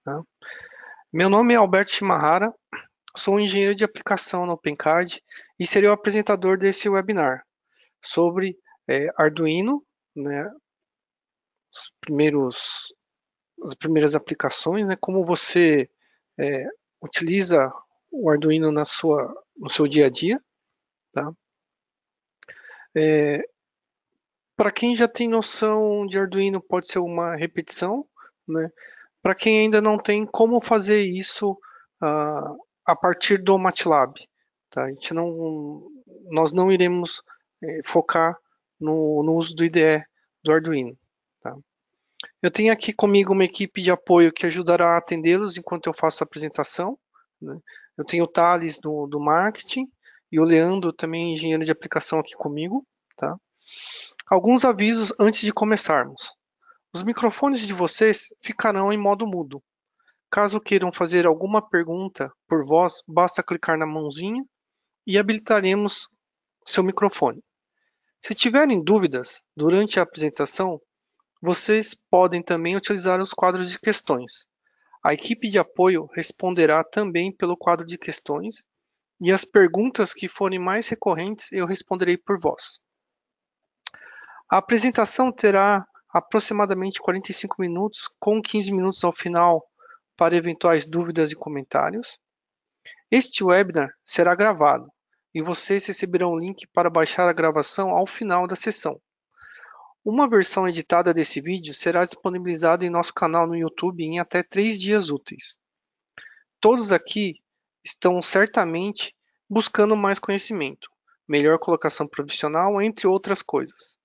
Tá? Meu nome é Alberto Shimahara, sou um engenheiro de aplicação na OpenCAD e serei o apresentador desse webinar sobre Arduino, né, os as primeiras aplicações, né, como você utiliza o Arduino no seu dia a dia. Tá? Para quem já tem noção de Arduino, pode ser uma repetição, né? Para quem ainda não tem, como fazer isso ah, a partir do MATLAB. Tá? Nós não iremos focar no uso do IDE do Arduino. Tá? Eu tenho aqui comigo uma equipe de apoio que ajudará a atendê-los enquanto eu faço a apresentação. Né? Eu tenho o Thales do marketing e o Leandro, também engenheiro de aplicação, aqui comigo. Tá? Alguns avisos antes de começarmos. Os microfones de vocês ficarão em modo mudo. Caso queiram fazer alguma pergunta por voz, basta clicar na mãozinha e habilitaremos seu microfone. Se tiverem dúvidas durante a apresentação, vocês podem também utilizar os quadros de questões. A equipe de apoio responderá também pelo quadro de questões e as perguntas que forem mais recorrentes eu responderei por voz. A apresentação terá aproximadamente 45 minutos, com 15 minutos ao final para eventuais dúvidas e comentários. Este webinar será gravado e vocês receberão um link para baixar a gravação ao final da sessão. Uma versão editada desse vídeo será disponibilizada em nosso canal no YouTube em até 3 dias úteis. Todos aqui estão certamente buscando mais conhecimento, melhor colocação profissional, entre outras coisas.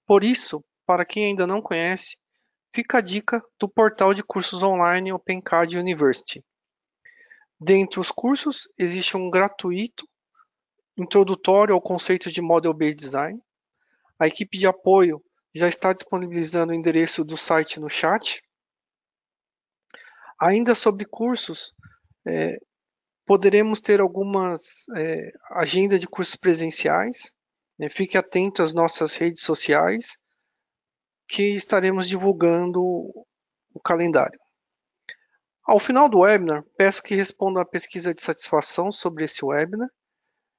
Por isso, para quem ainda não conhece, fica a dica do portal de cursos online OpenCAD University. Dentre os cursos, existe um gratuito, introdutório ao conceito de Model-Based Design. A equipe de apoio já está disponibilizando o endereço do site no chat. Ainda sobre cursos, poderemos ter algumas agendas de cursos presenciais. Fique atento às nossas redes sociais, que estaremos divulgando o calendário. Ao final do webinar, peço que respondam a pesquisa de satisfação sobre esse webinar.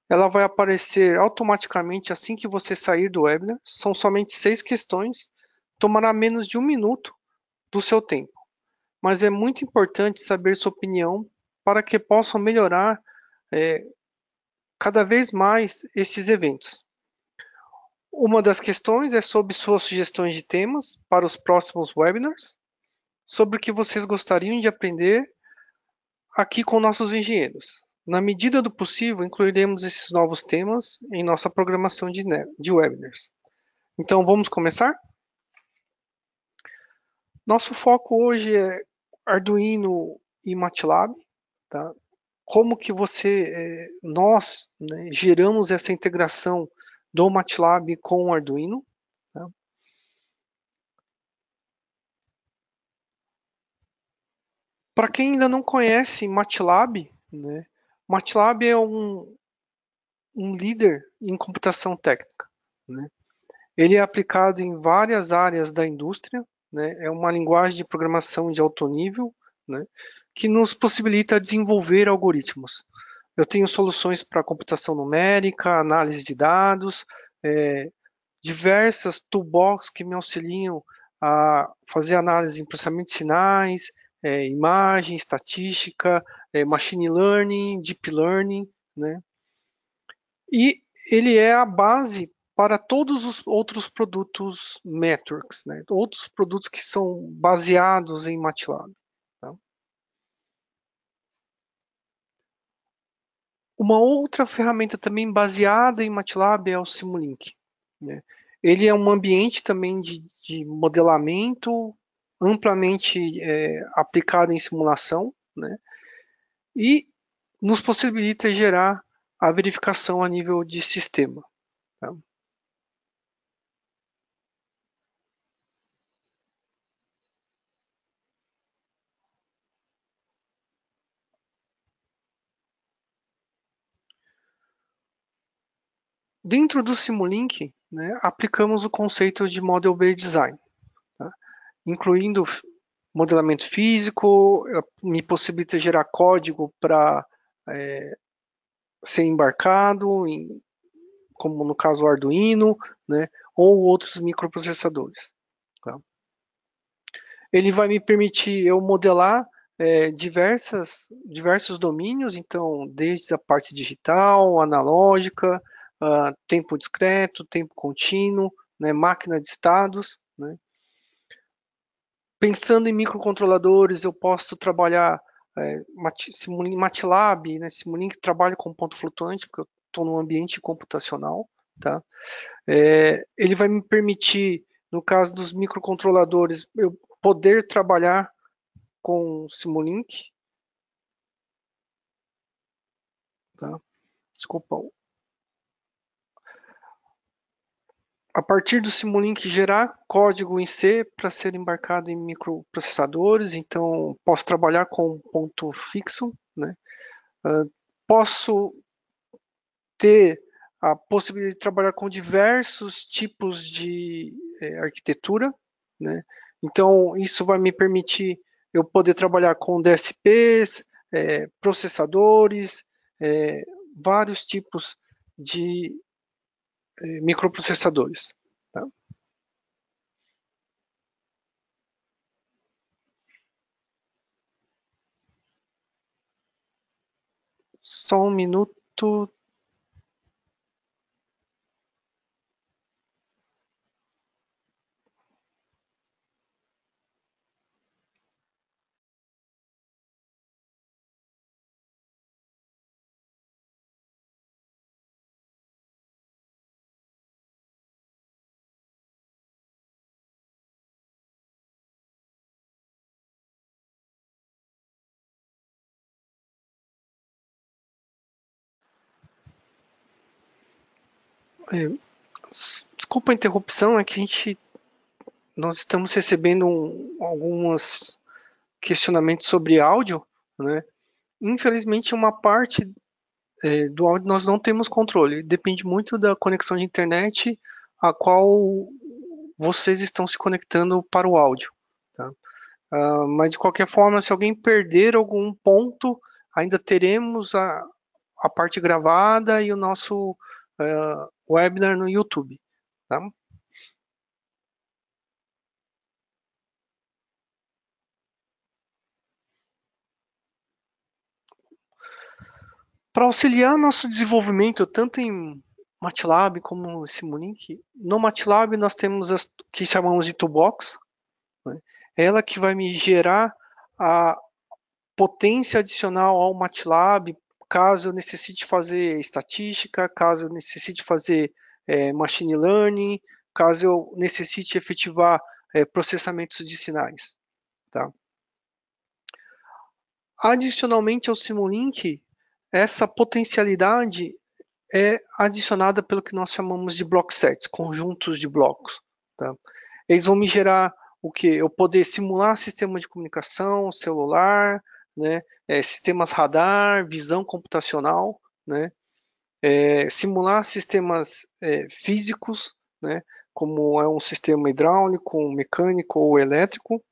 Ela vai aparecer automaticamente assim que você sair do webinar. São somente 6 questões, tomará menos de 1 minuto do seu tempo. Mas é muito importante saber sua opinião para que possam melhorar cada vez mais esses eventos. Uma das questões é sobre suas sugestões de temas para os próximos webinars, sobre o que vocês gostariam de aprender aqui com nossos engenheiros. Na medida do possível, incluiremos esses novos temas em nossa programação de webinars. Então, vamos começar? Nosso foco hoje é Arduino e MATLAB. Tá? Como que nós, né, geramos essa integração do MATLAB com o Arduino. Tá? Para quem ainda não conhece MATLAB, né, MATLAB é um líder em computação técnica. Né? Ele é aplicado em várias áreas da indústria, né? É uma linguagem de programação de alto nível, né? Que nos possibilita desenvolver algoritmos. Eu tenho soluções para computação numérica, análise de dados, diversas toolbox que me auxiliam a fazer análise em processamento de sinais, imagem, estatística, machine learning, deep learning, né? E ele é a base para todos os outros produtos Metrics, né? Outros produtos que são baseados em MATLAB. Tá? Uma outra ferramenta também baseada em MATLAB é o Simulink. Né? Ele é um ambiente também de modelamento amplamente aplicado em simulação, né? E nos possibilita gerar a verificação a nível de sistema. Tá? Dentro do Simulink, né, aplicamos o conceito de Model-Based Design, tá? Incluindo modelamento físico, me possibilita gerar código para ser embarcado, como no caso o Arduino, né, ou outros microprocessadores. Tá? Ele vai me permitir eu modelar diversos domínios, então, desde a parte digital, analógica, tempo discreto, tempo contínuo, né, máquina de estados. Né. Pensando em microcontroladores, eu posso trabalhar MATLAB, né, Simulink trabalha com ponto flutuante, porque eu estou num ambiente computacional. Tá? Ele vai me permitir, no caso dos microcontroladores, eu poder trabalhar com Simulink, tá? Desculpa. A partir do Simulink gerar código em C para ser embarcado em microprocessadores, então posso trabalhar com ponto fixo, né? Posso ter a possibilidade de trabalhar com diversos tipos de arquitetura, né? Então isso vai me permitir eu poder trabalhar com DSPs, processadores, vários tipos de microprocessadores. Tá? Só um minuto. É, desculpa a interrupção, é que nós estamos recebendo alguns questionamentos sobre áudio, né? Infelizmente, uma parte do áudio nós não temos controle. Depende muito da conexão de internet a qual vocês estão se conectando para o áudio. Tá? Mas de qualquer forma, se alguém perder algum ponto, ainda teremos a parte gravada e o nosso webinar no YouTube. Tá? Para auxiliar nosso desenvolvimento, tanto em MATLAB como no Simulink, no MATLAB nós temos as que chamamos de toolbox, né? Ela que vai me gerar a potência adicional ao MATLAB, caso eu necessite fazer estatística, caso eu necessite fazer machine learning, caso eu necessite efetivar processamentos de sinais. Tá? Adicionalmente ao Simulink, essa potencialidade é adicionada pelo que nós chamamos de block sets, conjuntos de blocos. Tá? Eles vão me gerar o que? Eu poder simular sistema de comunicação, celular, né? Sistemas radar, visão computacional, né? Simular sistemas físicos, né? Como é um sistema hidráulico, mecânico ou elétrico.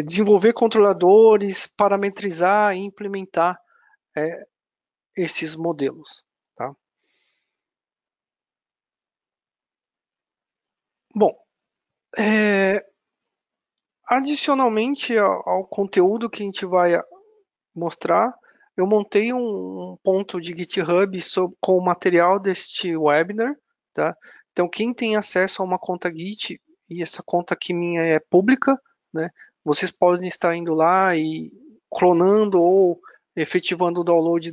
Desenvolver controladores, parametrizar e implementar esses modelos. Tá? Bom, é, adicionalmente ao conteúdo que a gente vai mostrar, eu montei um ponto de GitHub com o material deste webinar, tá? Então, quem tem acesso a uma conta Git, e essa conta aqui minha é pública, né? Vocês podem estar indo lá e clonando ou efetivando o download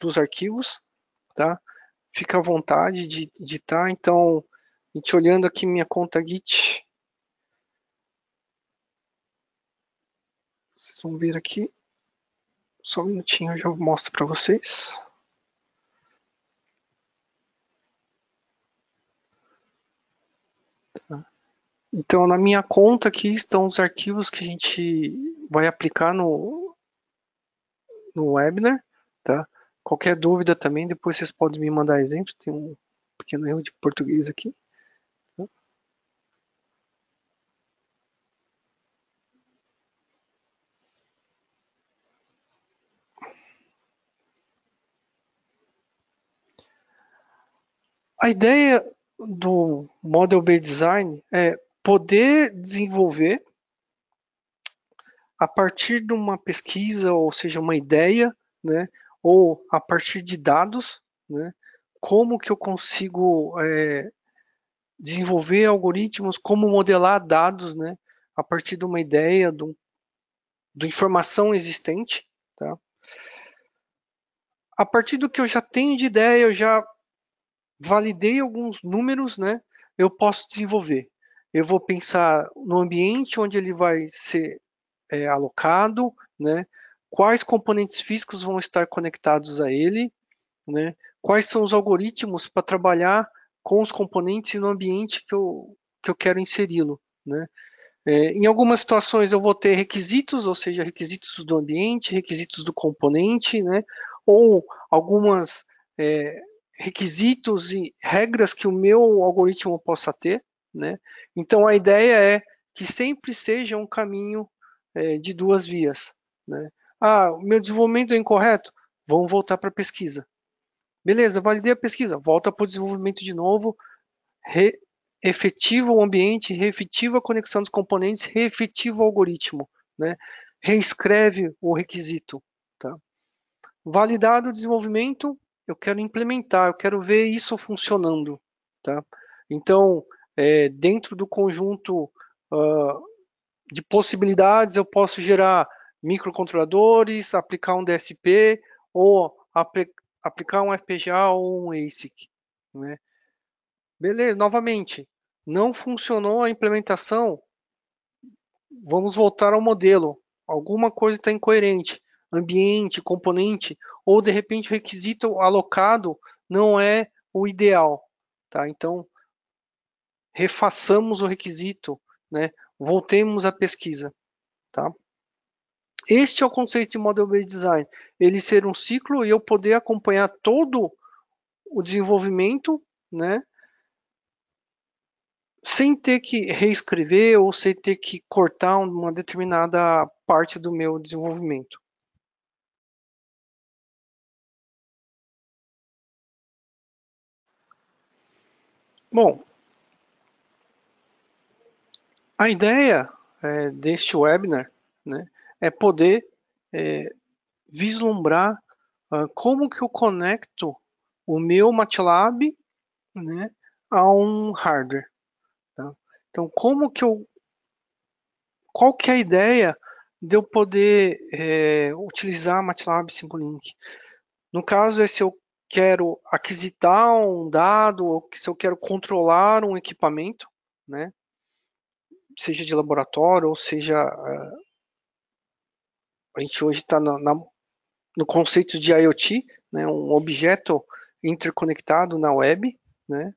dos arquivos, tá? Fica à vontade de editar. Então, a gente olhando aqui minha conta Git, vocês vão ver aqui. Só um minutinho, eu já mostro para vocês. Então, na minha conta aqui estão os arquivos que a gente vai aplicar no webinar, tá? Qualquer dúvida também, depois vocês podem me mandar exemplos. Tem um pequeno erro de português aqui. A ideia do Model Based Design é poder desenvolver a partir de uma pesquisa, ou seja, uma ideia, né, ou a partir de dados, né, como que eu consigo desenvolver algoritmos, como modelar dados, né, a partir de uma ideia, de informação existente, tá? A partir do que eu já tenho de ideia, eu já validei alguns números, né? Eu posso desenvolver. Eu vou pensar no ambiente onde ele vai ser alocado, né? Quais componentes físicos vão estar conectados a ele, né? Quais são os algoritmos para trabalhar com os componentes no ambiente que eu quero inseri-lo, né? Em algumas situações eu vou ter requisitos, ou seja, requisitos do ambiente, requisitos do componente, né? Ou algumas é, requisitos e regras que o meu algoritmo possa ter, né? Então a ideia é que sempre seja um caminho de duas vias, né? Ah, o meu desenvolvimento é incorreto? Vamos voltar para a pesquisa. Beleza, validei a pesquisa, volta para o desenvolvimento de novo, reefetiva o ambiente, reefetiva a conexão dos componentes, reefetiva o algoritmo, né? Reescreve o requisito. Tá? Validado o desenvolvimento, eu quero implementar, eu quero ver isso funcionando. Tá? Então, dentro do conjunto de possibilidades, eu posso gerar microcontroladores, aplicar um DSP ou aplicar um FPGA ou um ASIC. Né? Beleza, novamente, não funcionou a implementação, vamos voltar ao modelo. Alguma coisa está incoerente. Ambiente, componente, ou de repente o requisito alocado não é o ideal. Tá? Então, refaçamos o requisito, né? Voltemos à pesquisa. Tá? Este é o conceito de Model Based Design. Ele ser um ciclo e eu poder acompanhar todo o desenvolvimento, né? Sem ter que reescrever ou sem ter que cortar uma determinada parte do meu desenvolvimento. Bom, a ideia deste webinar, né, é poder vislumbrar como que eu conecto o meu MATLAB, né, a um hardware. Tá? Então, qual que é a ideia de eu poder utilizar MATLAB Simulink? No caso, é se eu quero aquisitar um dado, ou se eu quero controlar um equipamento, né? Seja de laboratório, ou seja, a gente hoje está no conceito de IoT, né? Um objeto interconectado na web, né?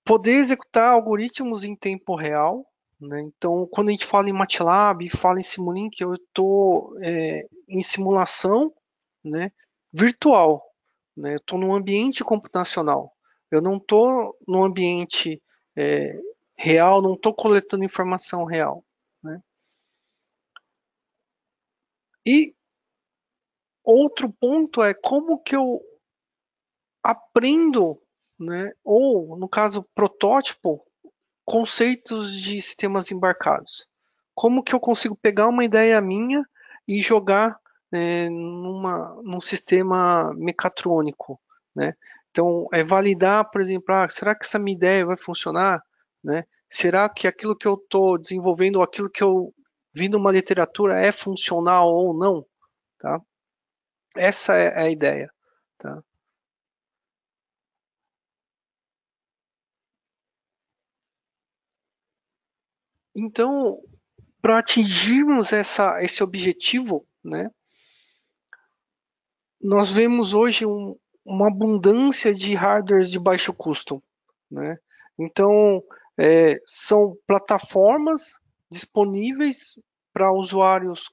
Poder executar algoritmos em tempo real, né? Então, quando a gente fala em MATLAB, fala em Simulink, eu estou em simulação, né? Virtual, né? Eu estou num ambiente computacional. Eu não estou num ambiente real, não estou coletando informação real. Né? E outro ponto é como que eu aprendo, né? Ou, no caso, protótipo, conceitos de sistemas embarcados. Como que eu consigo pegar uma ideia minha e jogar num sistema mecatrônico, né? Então, é validar, por exemplo, será que essa minha ideia vai funcionar, né? Será que aquilo que eu estou desenvolvendo, ou aquilo que eu vi numa literatura é funcional ou não, tá? Essa é a ideia, tá? Então, para atingirmos esse objetivo, né, nós vemos hoje uma abundância de hardwares de baixo custo, né? Então, são plataformas disponíveis para usuários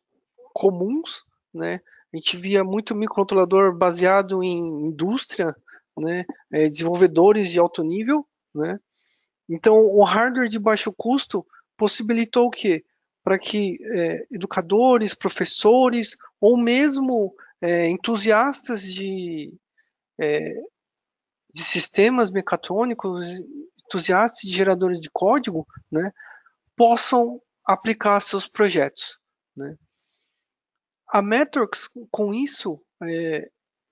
comuns, né? A gente via muito microcontrolador baseado em indústria, né? Desenvolvedores de alto nível, né? Então, o hardware de baixo custo possibilitou o quê? Para que educadores, professores ou mesmo entusiastas de sistemas mecatrônicos, entusiastas de geradores de código, né, possam aplicar seus projetos. Né? A Metrox, com isso,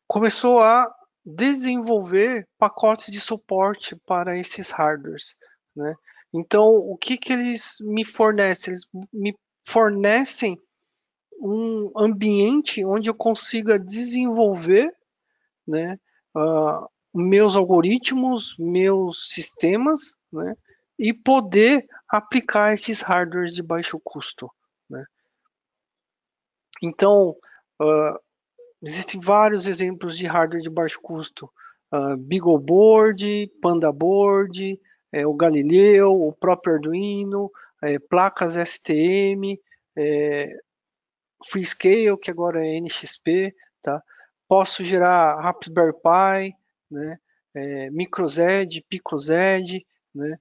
começou a desenvolver pacotes de suporte para esses hardwares. Né? Então, o que, que eles me fornecem? Eles me fornecem um ambiente onde eu consiga desenvolver, né, meus algoritmos, meus sistemas, né, e poder aplicar esses hardwares de baixo custo. Né. Então, uh, existem vários exemplos de hardware de baixo custo. BeagleBoard, PandaBoard, o Galileu, o próprio Arduino, placas STM, Freescale, que agora é NXP, tá? Posso gerar Raspberry Pi, né? MicroZ, PicoZ, né?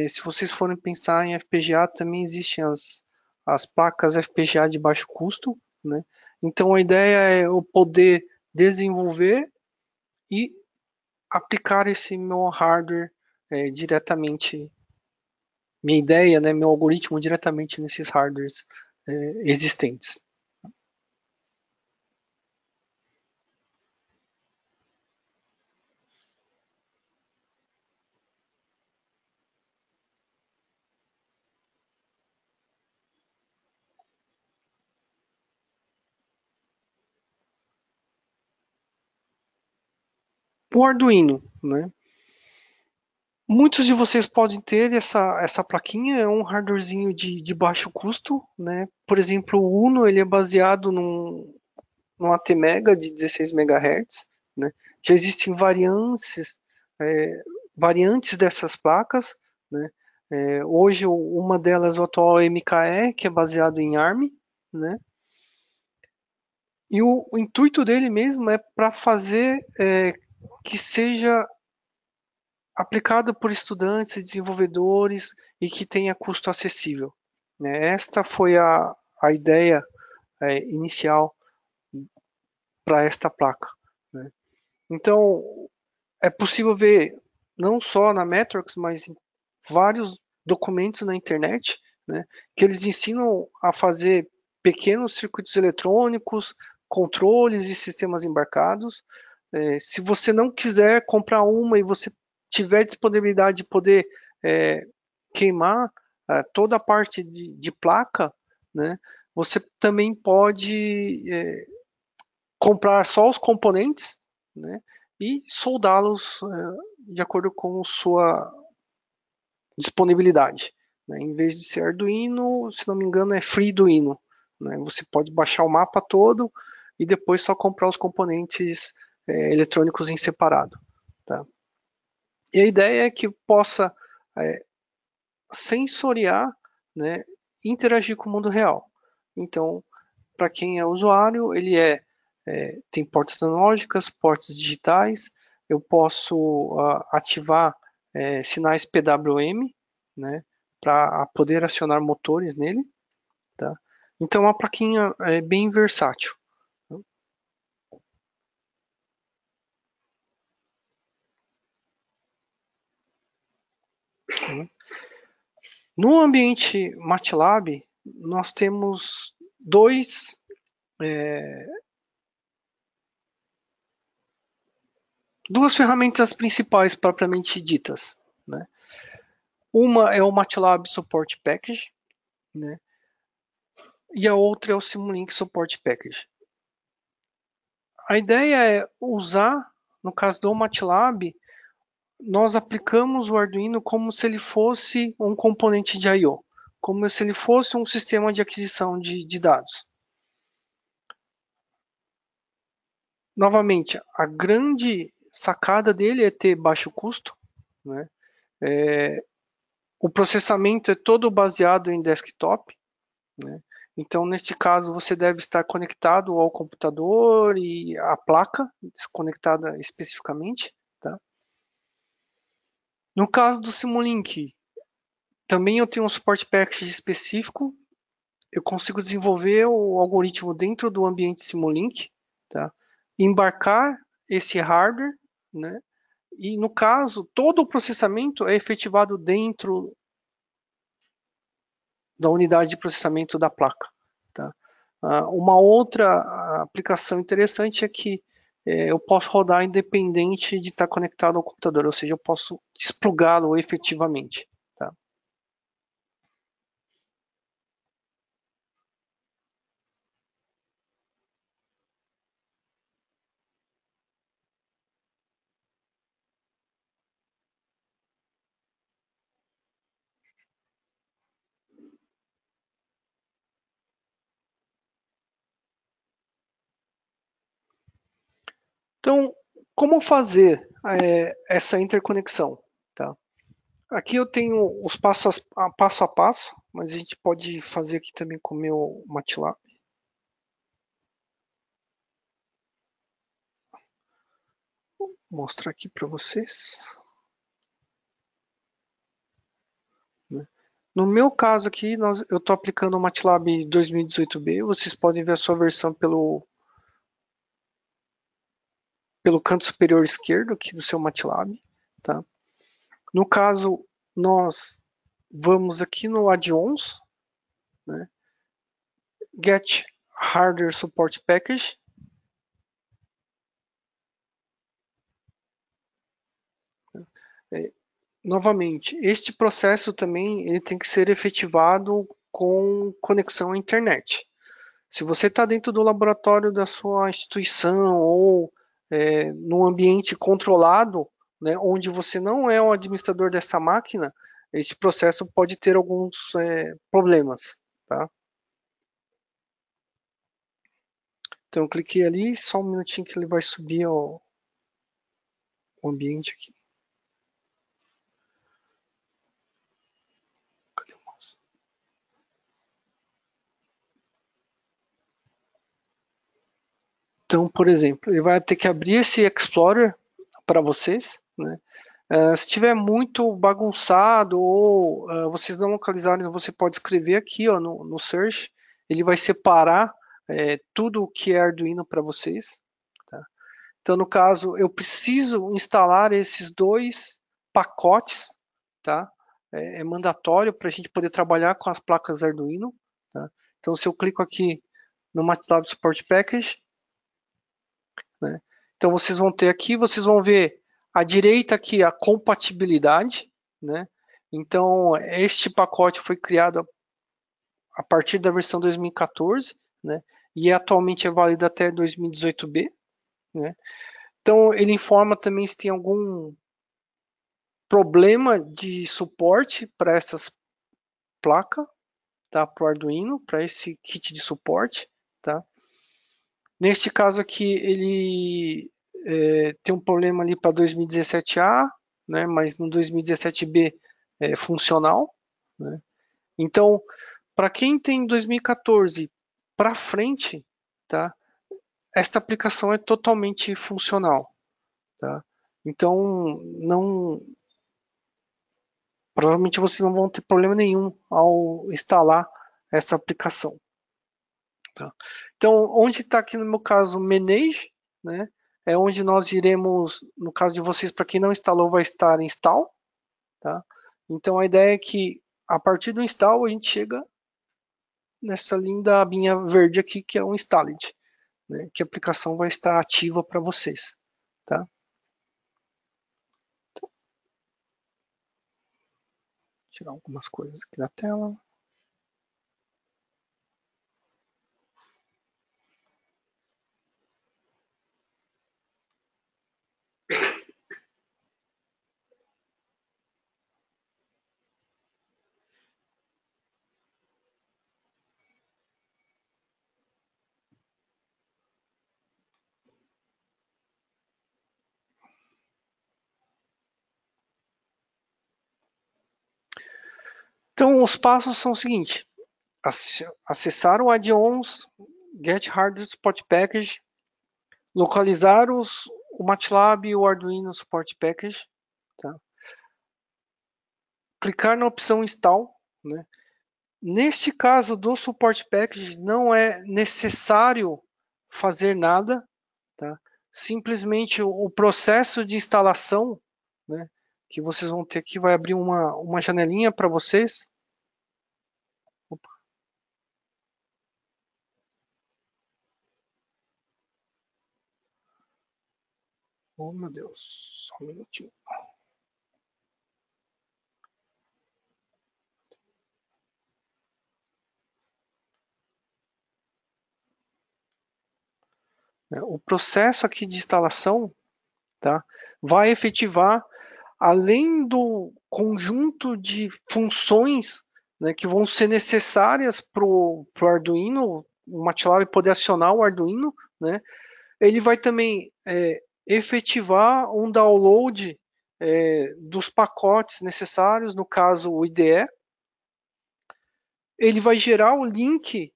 Se vocês forem pensar em FPGA, também existem as placas FPGA de baixo custo, né? Então a ideia é eu poder desenvolver e aplicar esse meu hardware diretamente, minha ideia, né, meu algoritmo diretamente nesses hardwares existentes. O Arduino, né? Muitos de vocês podem ter essa plaquinha, é um hardwarezinho de baixo custo, né? Por exemplo, o Uno ele é baseado num ATmega de 16 MHz, né? Já existem é, variantes dessas placas, né? Hoje uma delas o atual é MKE, que é baseado em ARM, né? E o intuito dele mesmo é para fazer que seja aplicado por estudantes e desenvolvedores e que tenha custo acessível. Né? Esta foi a ideia inicial para esta placa. Né? Então, é possível ver não só na Metrox, mas em vários documentos na internet, né, que eles ensinam a fazer pequenos circuitos eletrônicos, controles e sistemas embarcados. Se você não quiser comprar uma e você tiver disponibilidade de poder é, queimar toda a parte de placa, né, você também pode comprar só os componentes, né, e soldá-los de acordo com sua disponibilidade. Né? Em vez de ser Arduino, se não me engano, é FreeDuino. Né? Você pode baixar o mapa todo e depois só comprar os componentes eletrônicos em separado. Tá? E a ideia é que possa sensoriar, né, interagir com o mundo real. Então, para quem é usuário, ele tem portas analógicas, portas digitais, eu posso ativar sinais PWM, né, para poder acionar motores nele. Tá? Então, é uma plaquinha bem versátil. No ambiente MATLAB, nós temos duas ferramentas principais propriamente ditas. Né? Uma é o MATLAB Support Package, né? E a outra é o Simulink Support Package. A ideia é usar, no caso do MATLAB, nós aplicamos o Arduino como se ele fosse um componente de I/O, como se ele fosse um sistema de aquisição de dados. Novamente, a grande sacada dele é ter baixo custo, né? O processamento é todo baseado em desktop, né? Então, neste caso, você deve estar conectado ao computador e à placa, desconectada especificamente, tá? No caso do Simulink, também eu tenho um suporte package específico. Eu consigo desenvolver o algoritmo dentro do ambiente Simulink, tá? Embarcar esse hardware, né? E no caso, todo o processamento é efetivado dentro da unidade de processamento da placa, tá? Uma outra aplicação interessante é que eu posso rodar independente de estar conectado ao computador, ou seja, eu posso desplugá-lo efetivamente, tá? Então, como fazer essa interconexão, tá? Aqui eu tenho os passo a passo, mas a gente pode fazer aqui também com o meu MATLAB. Vou mostrar aqui para vocês, né? No meu caso aqui, eu estou aplicando o MATLAB 2018B. Vocês podem ver a sua versão pelo canto superior esquerdo aqui do seu MATLAB, tá? No caso, nós vamos aqui no Add-ons, né? Get Hardware Support Package. É, novamente, este processo também ele tem que ser efetivado com conexão à internet. Se você está dentro do laboratório da sua instituição ou num ambiente controlado, né, onde você não é o administrador dessa máquina, este processo pode ter alguns problemas, tá? Então, eu cliquei ali, só um minutinho que ele vai subir o ambiente aqui. Cadê o mouse? Então, por exemplo, ele vai ter que abrir esse Explorer para vocês, né? Se estiver muito bagunçado ou vocês não localizarem, você pode escrever aqui ó, no Search, ele vai separar tudo o que é Arduino para vocês. Tá? Então, no caso, eu preciso instalar esses dois pacotes, tá? É mandatório para a gente poder trabalhar com as placas Arduino. Tá? Então, se eu clico aqui no MATLAB Support Package, né? Então vocês vão ter aqui, vocês vão ver à direita aqui a compatibilidade, né? Então este pacote foi criado a partir da versão 2014, né? E atualmente é válido até 2018B, né? Então ele informa também se tem algum problema de suporte para essas placas, tá? Para o Arduino, para esse kit de suporte, tá? Neste caso aqui, ele tem um problema ali para 2017A, né, mas no 2017B é funcional. Né? Então, para quem tem 2014 para frente, tá, esta aplicação é totalmente funcional. Tá? Então, não, provavelmente vocês não vão ter problema nenhum ao instalar essa aplicação. Tá? Então, onde está aqui no meu caso Manage, né? É onde nós iremos, no caso de vocês, para quem não instalou, vai estar install. Tá? Então a ideia é que a partir do install a gente chega nessa linda abinha verde aqui que é o installed, né? Que a aplicação vai estar ativa para vocês. Tá? Então, tirar algumas coisas aqui da tela. Então os passos são o seguinte: acessar o add-ons, get hardware support package, localizar o MATLAB e o Arduino support package, tá? Clicar na opção install, né? Neste caso do support package não é necessário fazer nada, tá? Simplesmente o processo de instalação, né, que vocês vão ter aqui, vai abrir uma janelinha para vocês. Opa. Oh, meu Deus, só um minutinho. O processo aqui de instalação, tá, vai efetivar, além do conjunto de funções, né, que vão ser necessárias para o Arduino, o MATLAB poder acionar o Arduino, né, ele vai também efetivar um download dos pacotes necessários, no caso o IDE. Ele vai gerar o link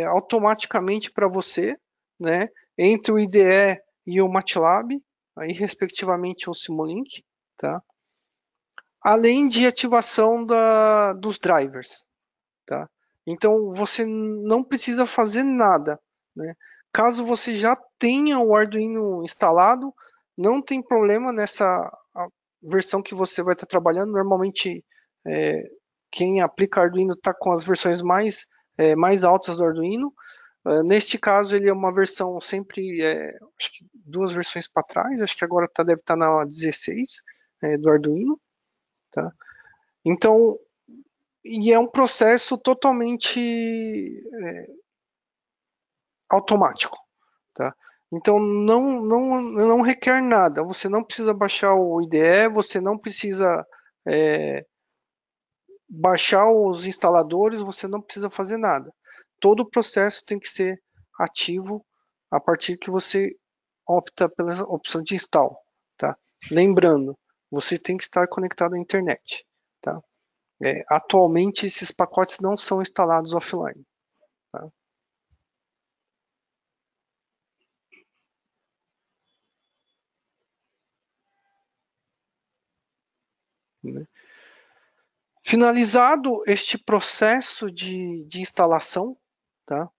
automaticamente para você, né, entre o IDE e o MATLAB, aí respectivamente o Simulink, tá? Além de ativação dos drivers, tá? Então você não precisa fazer nada, né? Caso você já tenha o Arduino instalado, não tem problema nessa versão que você vai estar trabalhando. Normalmente, quem aplica Arduino está com as versões mais altas do Arduino. Neste caso, ele é uma versão sempre, acho que duas versões para trás, acho que agora deve estar na 16 do Arduino, tá? Então, e é um processo totalmente automático, tá? Então não requer nada. Você não precisa baixar o IDE, você não precisa baixar os instaladores, você não precisa fazer nada. Todo o processo tem que ser ativo a partir que você opta pela opção de install, tá? Lembrando, você tem que estar conectado à internet, tá? Atualmente esses pacotes não são instalados offline, tá? Né? Finalizado este processo de instalação, tá?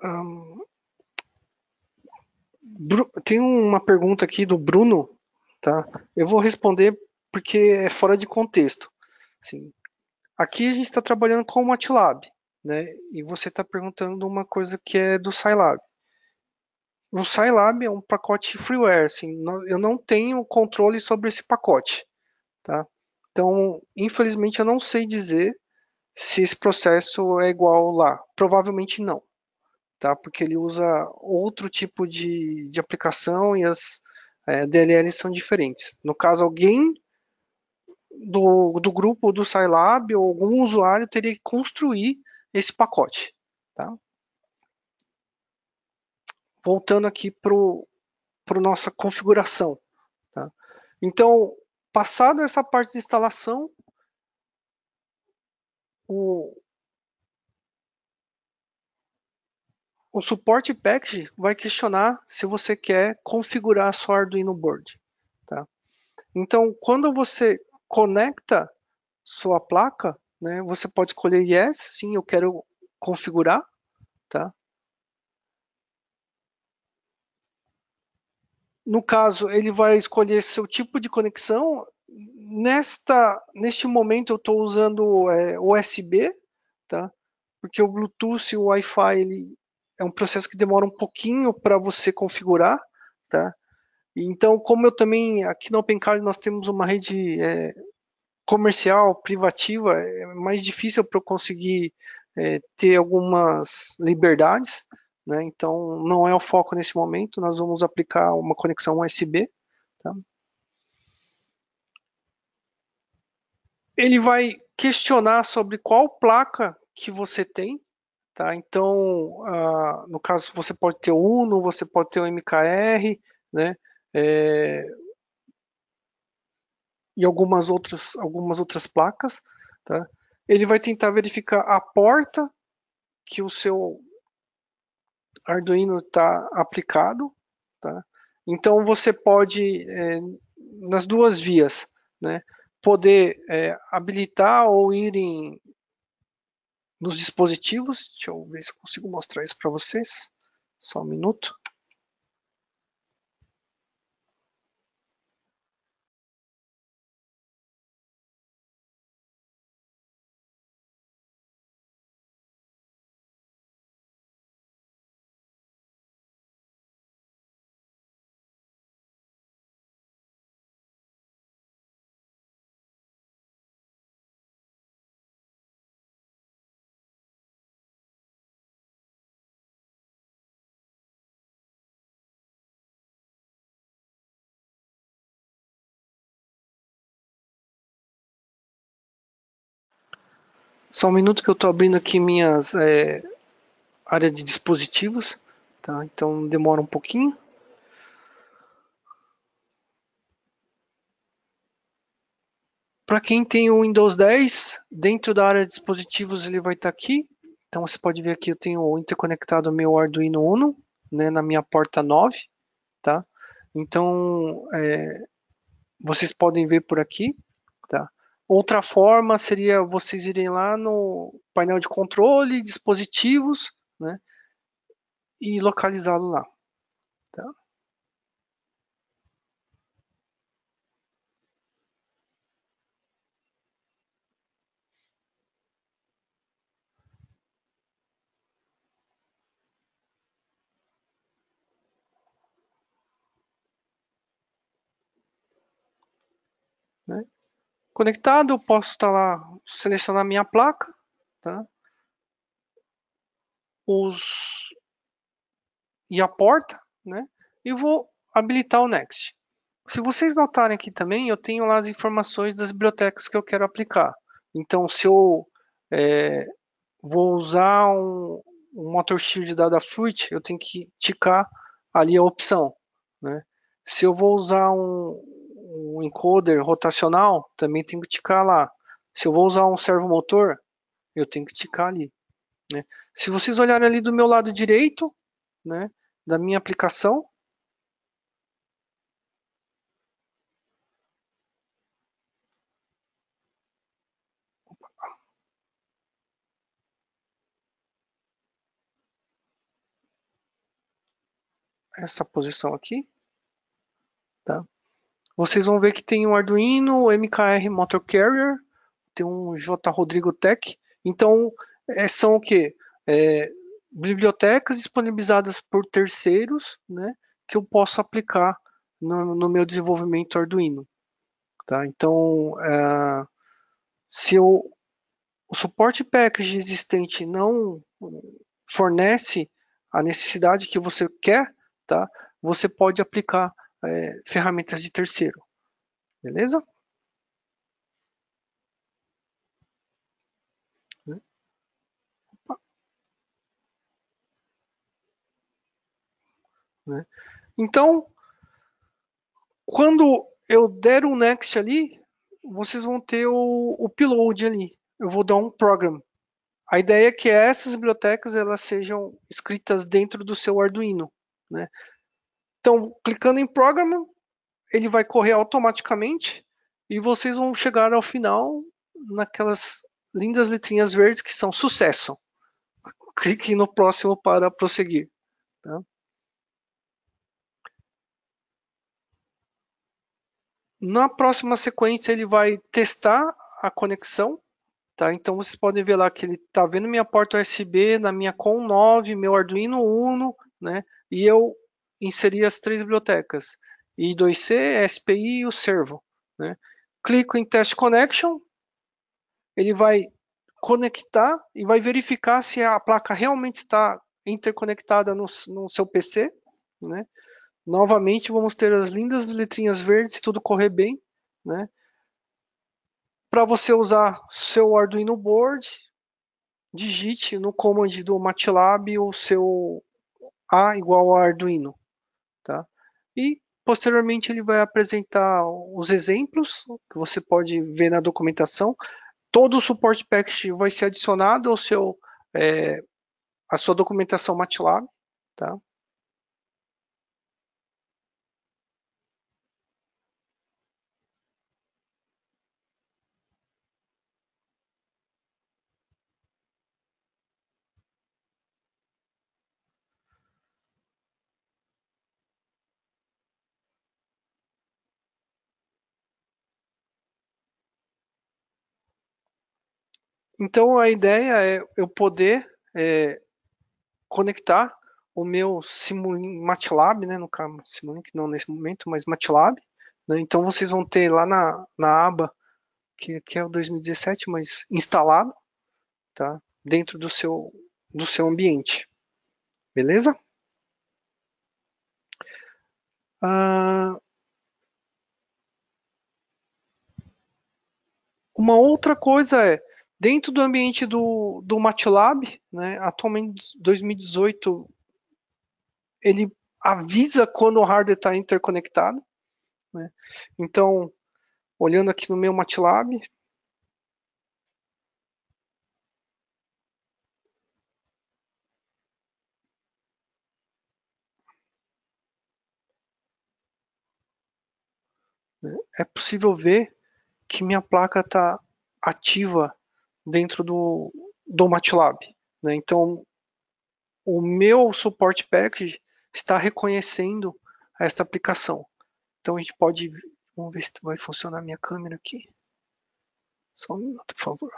Hum, tem uma pergunta aqui do Bruno, tá? Eu vou responder porque é fora de contexto. Assim, aqui a gente está trabalhando com o MATLAB, né? E você está perguntando uma coisa que é do Scilab. O Scilab é um pacote freeware, assim, eu não tenho controle sobre esse pacote, tá? Então, infelizmente, eu não sei dizer se esse processo é igual lá. Provavelmente não, tá? Porque ele usa outro tipo de aplicação e as DLLs são diferentes. No caso, alguém do grupo do Scilab ou algum usuário teria que construir esse pacote, tá? Voltando aqui para nossa configuração, tá? Então, passado essa parte de instalação, o, o suporte package vai questionar se você quer configurar a sua Arduino Board, tá? Então, quando você conecta sua placa, né, você pode escolher yes, sim, eu quero configurar, tá? No caso, ele vai escolher seu tipo de conexão. Neste momento, eu estou usando USB, tá? Porque o Bluetooth e o Wi-Fi ele é um processo que demora um pouquinho para você configurar, tá? Então, como eu também aqui na OpenCard nós temos uma rede comercial, privativa, é mais difícil para eu conseguir ter algumas liberdades, né? Então, não é o foco nesse momento. Nós vamos aplicar uma conexão USB, tá? Ele vai questionar sobre qual placa que você tem, tá? Então, no caso, você pode ter o Uno, você pode ter o MKR, né? É, e algumas outras placas, tá? Ele vai tentar verificar a porta que o seu Arduino está aplicado, tá? Então você pode, nas duas vias, né, poder habilitar ou ir nos dispositivos. Deixa eu ver se eu consigo mostrar isso para vocês. Só um minuto. Só um minuto que eu estou abrindo aqui minhas áreas de dispositivos, tá? Então demora um pouquinho. Para quem tem o Windows 10, dentro da área de dispositivos ele vai estar aqui. Então você pode ver aqui, eu tenho interconectado meu Arduino Uno, né, na minha porta 9, tá? Então vocês podem ver por aqui, tá? Outra forma seria vocês irem lá no painel de controle, dispositivos, né, e localizá-lo lá, tá? Né? Conectado, eu posso estar lá, selecionar minha placa, tá? Os e a porta, né? E vou habilitar o Next. Se vocês notarem aqui também, eu tenho lá as informações das bibliotecas que eu quero aplicar. Então, se eu é, vou usar um Motor Shield da Adafruit, eu tenho que ticar ali a opção, né? Se eu vou usar um encoder rotacional, também tenho que ticar lá. Se eu vou usar um servomotor, eu tenho que ticar ali, né? Se vocês olharem ali do meu lado direito, né, da minha aplicação, essa posição aqui, tá? Vocês vão ver que tem um Arduino, MKR Motor Carrier, tem um J Rodrigo Tech. Então, são o quê? É, bibliotecas disponibilizadas por terceiros, né, que eu posso aplicar no meu desenvolvimento Arduino. Tá? Então, se o suporte package existente não fornece a necessidade que você quer, tá? Você pode aplicar ferramentas de terceiro, beleza? Né? Então, quando eu der um next ali, vocês vão ter o upload ali. Eu vou dar um program. A ideia é que essas bibliotecas elas sejam escritas dentro do seu Arduino, né? Então, clicando em program, ele vai correr automaticamente e vocês vão chegar ao final naquelas lindas letrinhas verdes que são sucesso. Clique no próximo para prosseguir. Tá? Na próxima sequência, ele vai testar a conexão. Tá? Então vocês podem ver lá que ele está vendo minha porta USB na minha COM 9, meu Arduino Uno, né? E eu inseri as três bibliotecas, I2C, SPI e o Servo. Né? Clico em Test Connection, ele vai conectar e vai verificar se a placa realmente está interconectada no seu PC. Né? Novamente vamos ter as lindas letrinhas verdes se tudo correr bem. Né? Para você usar seu Arduino Board, digite no command do MATLAB o seu A igual a Arduino, tá? E posteriormente ele vai apresentar os exemplos que você pode ver na documentação. Todo o suporte package vai ser adicionado ao seu, à sua documentação MATLAB, tá? Então a ideia é eu poder conectar o meu Simulink MATLAB, né, no caso, Simulink não nesse momento, mas MATLAB, né? Então vocês vão ter lá na aba, que é o 2017, mas instalado, tá? Dentro do seu ambiente, beleza? Ah, uma outra coisa é, dentro do ambiente do MATLAB, né, atualmente 2018, ele avisa quando o hardware está interconectado, né? Então, olhando aqui no meu MATLAB, né, é possível ver que minha placa está ativa dentro do MATLAB, né? Então, o meu suporte package está reconhecendo esta aplicação. Então, a gente pode, vamos ver se vai funcionar a minha câmera aqui. Só um minuto, por favor.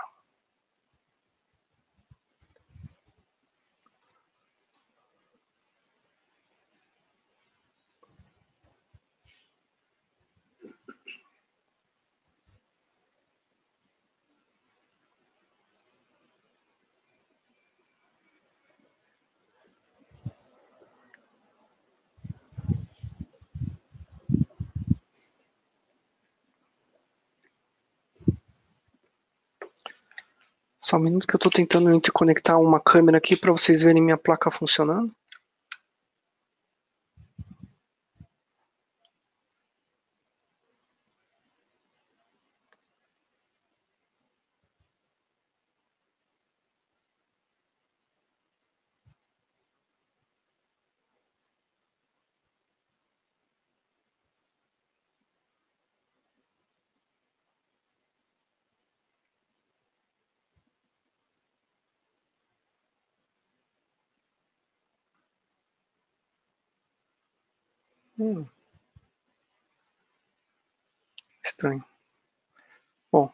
Só um minuto que eu estou tentando interconectar uma câmera aqui para vocês verem minha placa funcionando. Estranho. Bom,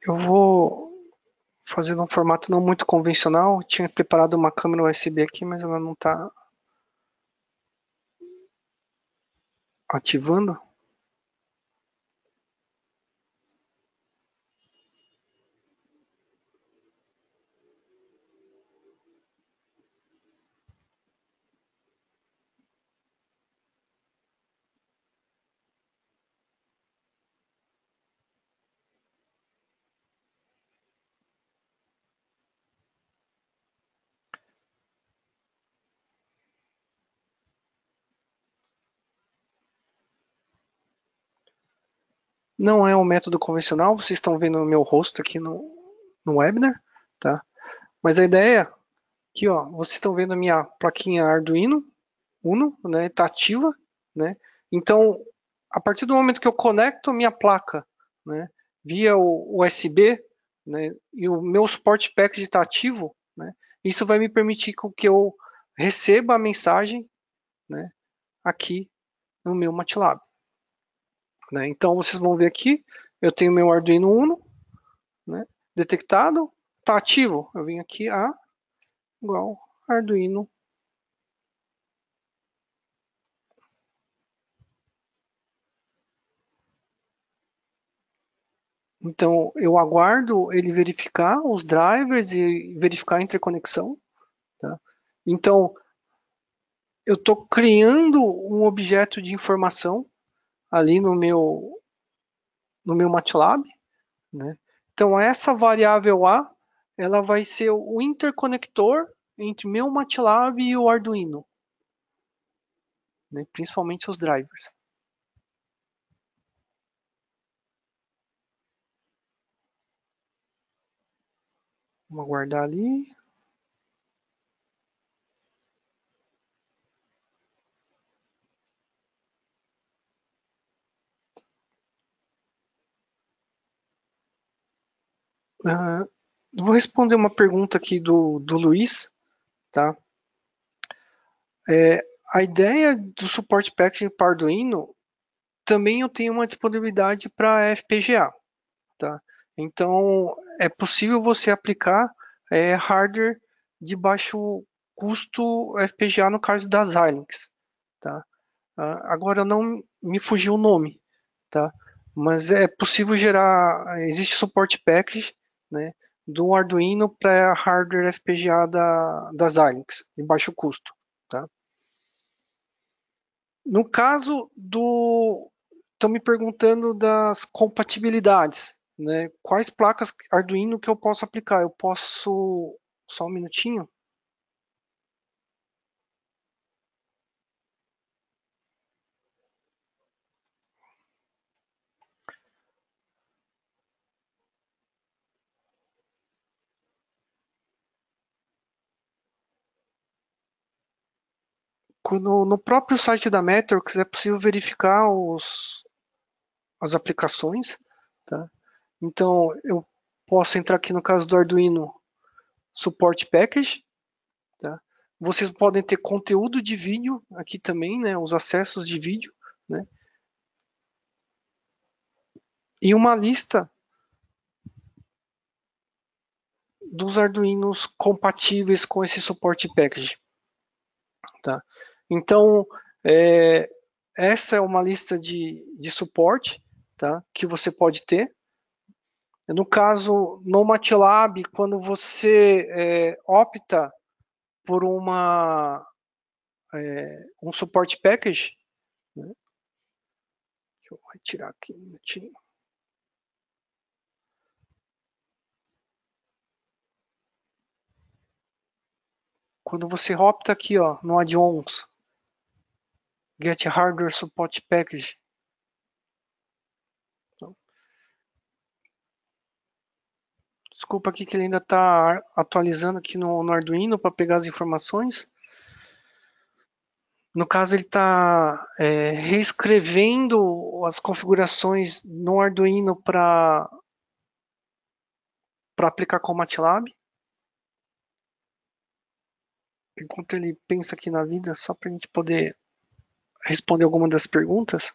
eu vou fazer num formato não muito convencional. Eu tinha preparado uma câmera USB aqui, mas ela não está ativando. Não é um método convencional, vocês estão vendo o meu rosto aqui no webinar, tá? Mas a ideia, aqui ó, vocês estão vendo a minha plaquinha Arduino Uno, né? Está ativa, né? Então, a partir do momento que eu conecto a minha placa, né, via o USB, né, e o meu suporte package está ativo, né, isso vai me permitir que eu receba a mensagem, né, aqui no meu MATLAB, né? Então vocês vão ver aqui, eu tenho meu Arduino Uno, né, detectado, está ativo. Eu venho aqui a igual Arduino. Então eu aguardo ele verificar os drivers e verificar a interconexão, tá? Então eu estou criando um objeto de informação ali no meu MATLAB, né? Então essa variável A, ela vai ser o interconector entre meu MATLAB e o Arduino, né? Principalmente os drivers. Vamos aguardar ali. Vou responder uma pergunta aqui do Luiz, tá? A ideia do suporte packaging para Arduino também eu tenho uma disponibilidade para FPGA, tá? Então é possível você aplicar hardware de baixo custo FPGA no caso das Xilinx, tá? Agora não me fugiu o nome, tá? Mas é possível gerar, existe suporte package, né, do Arduino para hardware FPGA das Xilinx, de baixo custo, tá? No caso do, estão me perguntando das compatibilidades, né? Quais placas Arduino que eu posso aplicar? Eu posso, só um minutinho. No próprio site da Metrix é possível verificar as aplicações, tá? Então eu posso entrar aqui no caso do Arduino Support Package, tá? Vocês podem ter conteúdo de vídeo aqui também, né? Os acessos de vídeo, né? E uma lista dos Arduinos compatíveis com esse Support Package, tá? Então, é, essa é uma lista de suporte, tá? Que você pode ter. No caso, no MATLAB, quando você opta por um suporte package, né? Deixa eu retirar aqui um minutinho. Quando você opta aqui, ó, no Add-ons, Get Hardware Support Package. Então, desculpa aqui que ele ainda está atualizando aqui no Arduino para pegar as informações. No caso, ele está reescrevendo as configurações no Arduino para aplicar com o MATLAB. Enquanto ele pensa aqui na vida, só para a gente poder responder alguma das perguntas.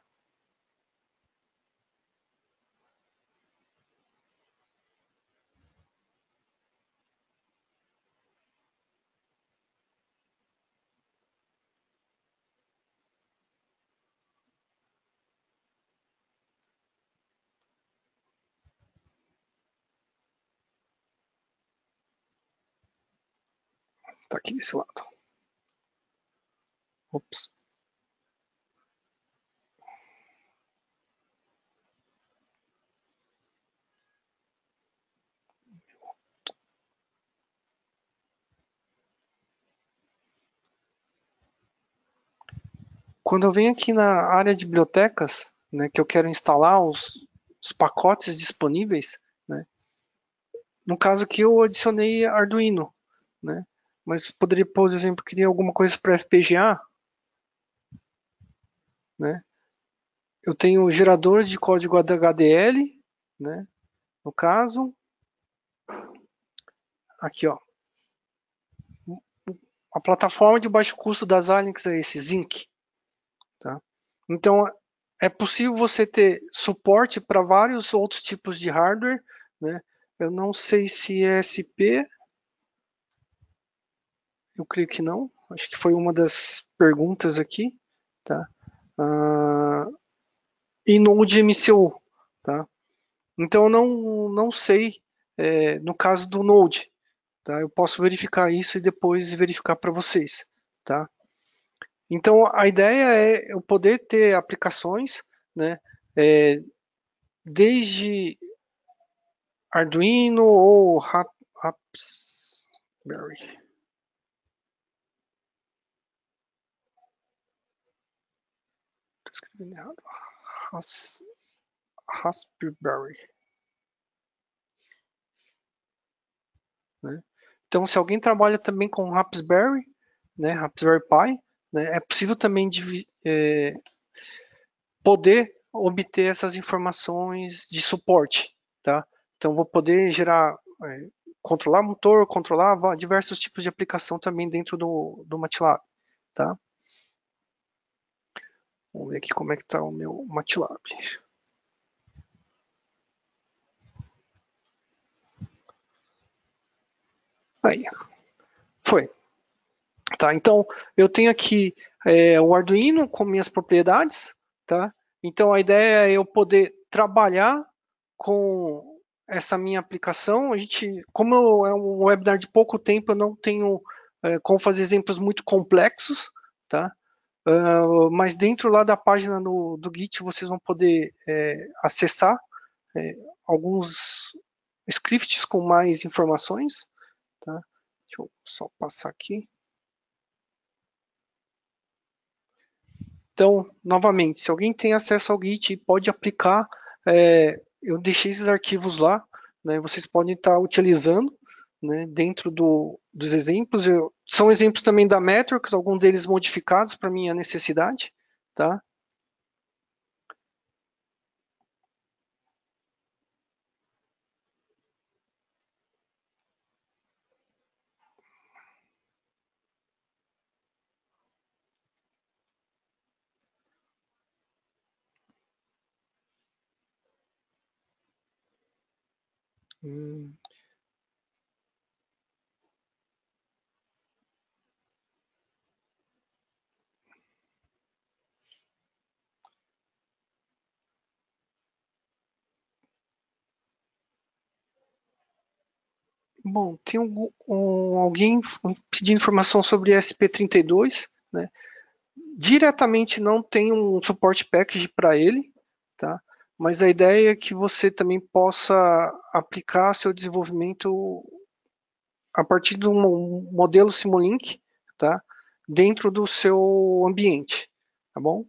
Está aqui desse lado. Ops. Quando eu venho aqui na área de bibliotecas, né, que eu quero instalar os pacotes disponíveis, né, no caso aqui eu adicionei Arduino, né, mas poderia, por exemplo, criar alguma coisa para FPGA, né, eu tenho geradores de código HDL, né, no caso, aqui ó, a plataforma de baixo custo das Xilinx é esse, Zinc, tá? Então é possível você ter suporte para vários outros tipos de hardware, né? Eu não sei se é SP, eu creio que não. Acho que foi uma das perguntas aqui, tá? E Node MCU, tá? Então eu não sei no caso do Node, tá? Eu posso verificar isso e depois verificar para vocês, tá? Então a ideia é eu poder ter aplicações, né? Desde Arduino ou Raspberry. Estou escrevendo errado. Raspberry. Né? Então, se alguém trabalha também com Raspberry, né, Raspberry Pi, né, é possível também poder obter essas informações de suporte, tá? Então, vou poder gerar, controlar motor, controlar diversos tipos de aplicação também dentro do MATLAB, tá? Vamos ver aqui como é que está o meu MATLAB. Aí, foi. Tá, então, eu tenho aqui o Arduino com minhas propriedades, tá? Então, a ideia é eu poder trabalhar com essa minha aplicação. É um webinar de pouco tempo, eu não tenho como fazer exemplos muito complexos, tá? Mas dentro lá da página do Git, vocês vão poder acessar alguns scripts com mais informações, tá? Deixa eu só passar aqui. Então, novamente, se alguém tem acesso ao Git e pode aplicar, eu deixei esses arquivos lá, né, vocês podem estar utilizando, né, dentro dos exemplos. São exemplos também da Metrics, alguns deles modificados para minha necessidade, tá? Hum, Bom, tem alguém pedindo informação sobre SP32, né? Diretamente não tem um suporte package para ele, tá? Mas a ideia é que você também possa aplicar seu desenvolvimento a partir de um modelo Simulink, tá? Dentro do seu ambiente, tá bom?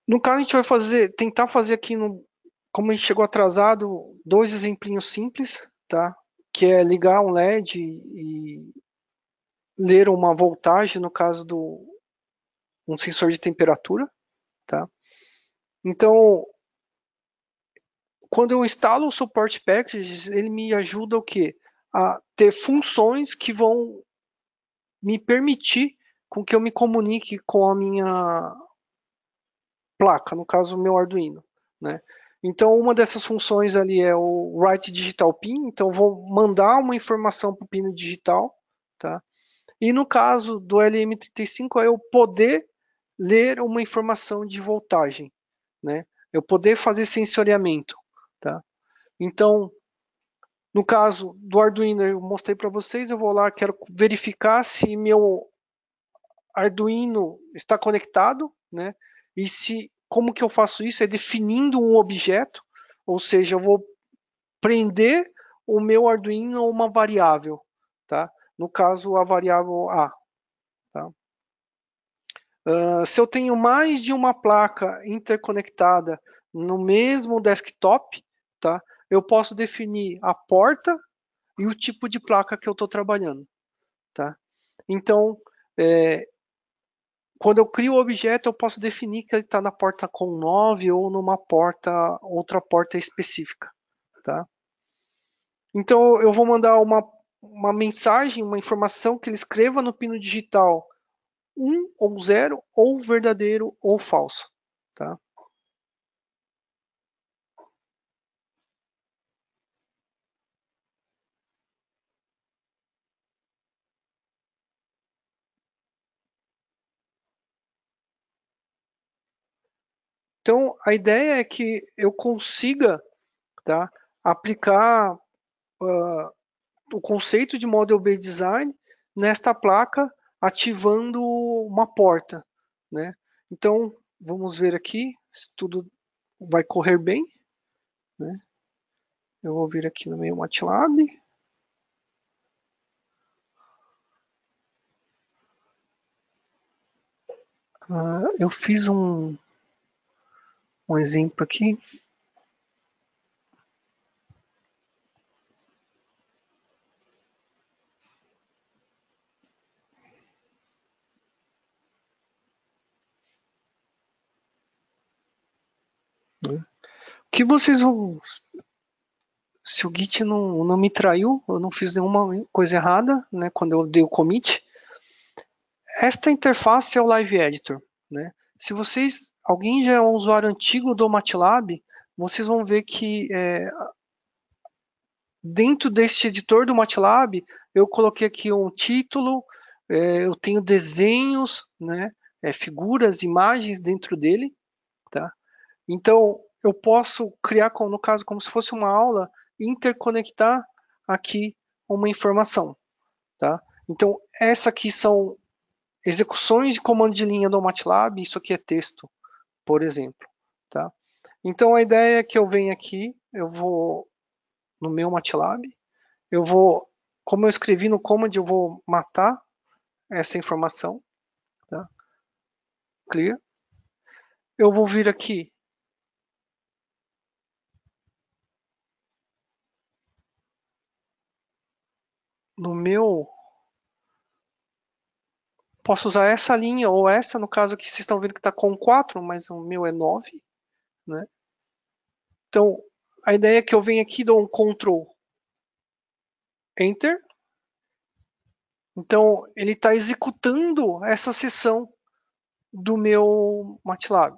No caso, a gente vai tentar fazer aqui, como a gente chegou atrasado, dois exemplinhos simples, tá? Que é ligar um LED e ler uma voltagem, no caso do um sensor de temperatura, tá? Então, quando eu instalo o Support Packages, ele me ajuda o quê? A ter funções que vão me permitir com que eu me comunique com a minha placa, no caso o meu Arduino, né? Então uma dessas funções ali é o Write Digital Pin, então eu vou mandar uma informação para o pino digital, tá? E no caso do LM35 é eu poder ler uma informação de voltagem, né? Eu poder fazer sensoriamento, tá? Então, no caso do Arduino, eu mostrei para vocês, eu vou lá, quero verificar se meu Arduino está conectado, né? E se como que eu faço isso? É definindo um objeto, ou seja, eu vou prender o meu Arduino a uma variável, tá? No caso, a variável A. Tá? Se eu tenho mais de uma placa interconectada no mesmo desktop, tá? Eu posso definir a porta e o tipo de placa que eu estou trabalhando, tá? Então, quando eu crio o objeto, eu posso definir que ele está na porta com 9 ou numa outra porta específica, tá? Então eu vou mandar uma mensagem, uma informação que ele escreva no pino digital 1 ou 0, ou verdadeiro ou falso, tá? Então a ideia é que eu consiga, tá, aplicar o conceito de Model Based Design nesta placa, ativando uma porta, né? Então, vamos ver aqui se tudo vai correr bem. né? Eu vou vir aqui no meu MATLAB. Eu fiz um exemplo aqui. Né? Que vocês vão. Se o Git não me traiu, eu não fiz nenhuma coisa errada, né? Quando eu dei o commit. Esta interface é o Live Editor, né? Se vocês, alguém já é um usuário antigo do MATLAB, vocês vão ver que dentro deste editor do MATLAB, eu coloquei aqui um título, eu tenho desenhos, né? Figuras, imagens dentro dele, tá? Então, eu posso criar, no caso, como se fosse uma aula, interconectar aqui uma informação, tá? Então, essa aqui são execuções de comando de linha do MATLAB, isso aqui é texto, por exemplo, tá? Então, a ideia é que eu venho aqui, eu vou no meu MATLAB, eu vou, como eu escrevi no command, eu vou matar essa informação, tá? Clear. Eu vou vir aqui no meu, posso usar essa linha ou essa, no caso aqui vocês estão vendo que está com 4, mas o meu é 9, né? Então, a ideia é que eu venho aqui, dou um Ctrl Enter. Então, ele está executando essa seção do meu MATLAB.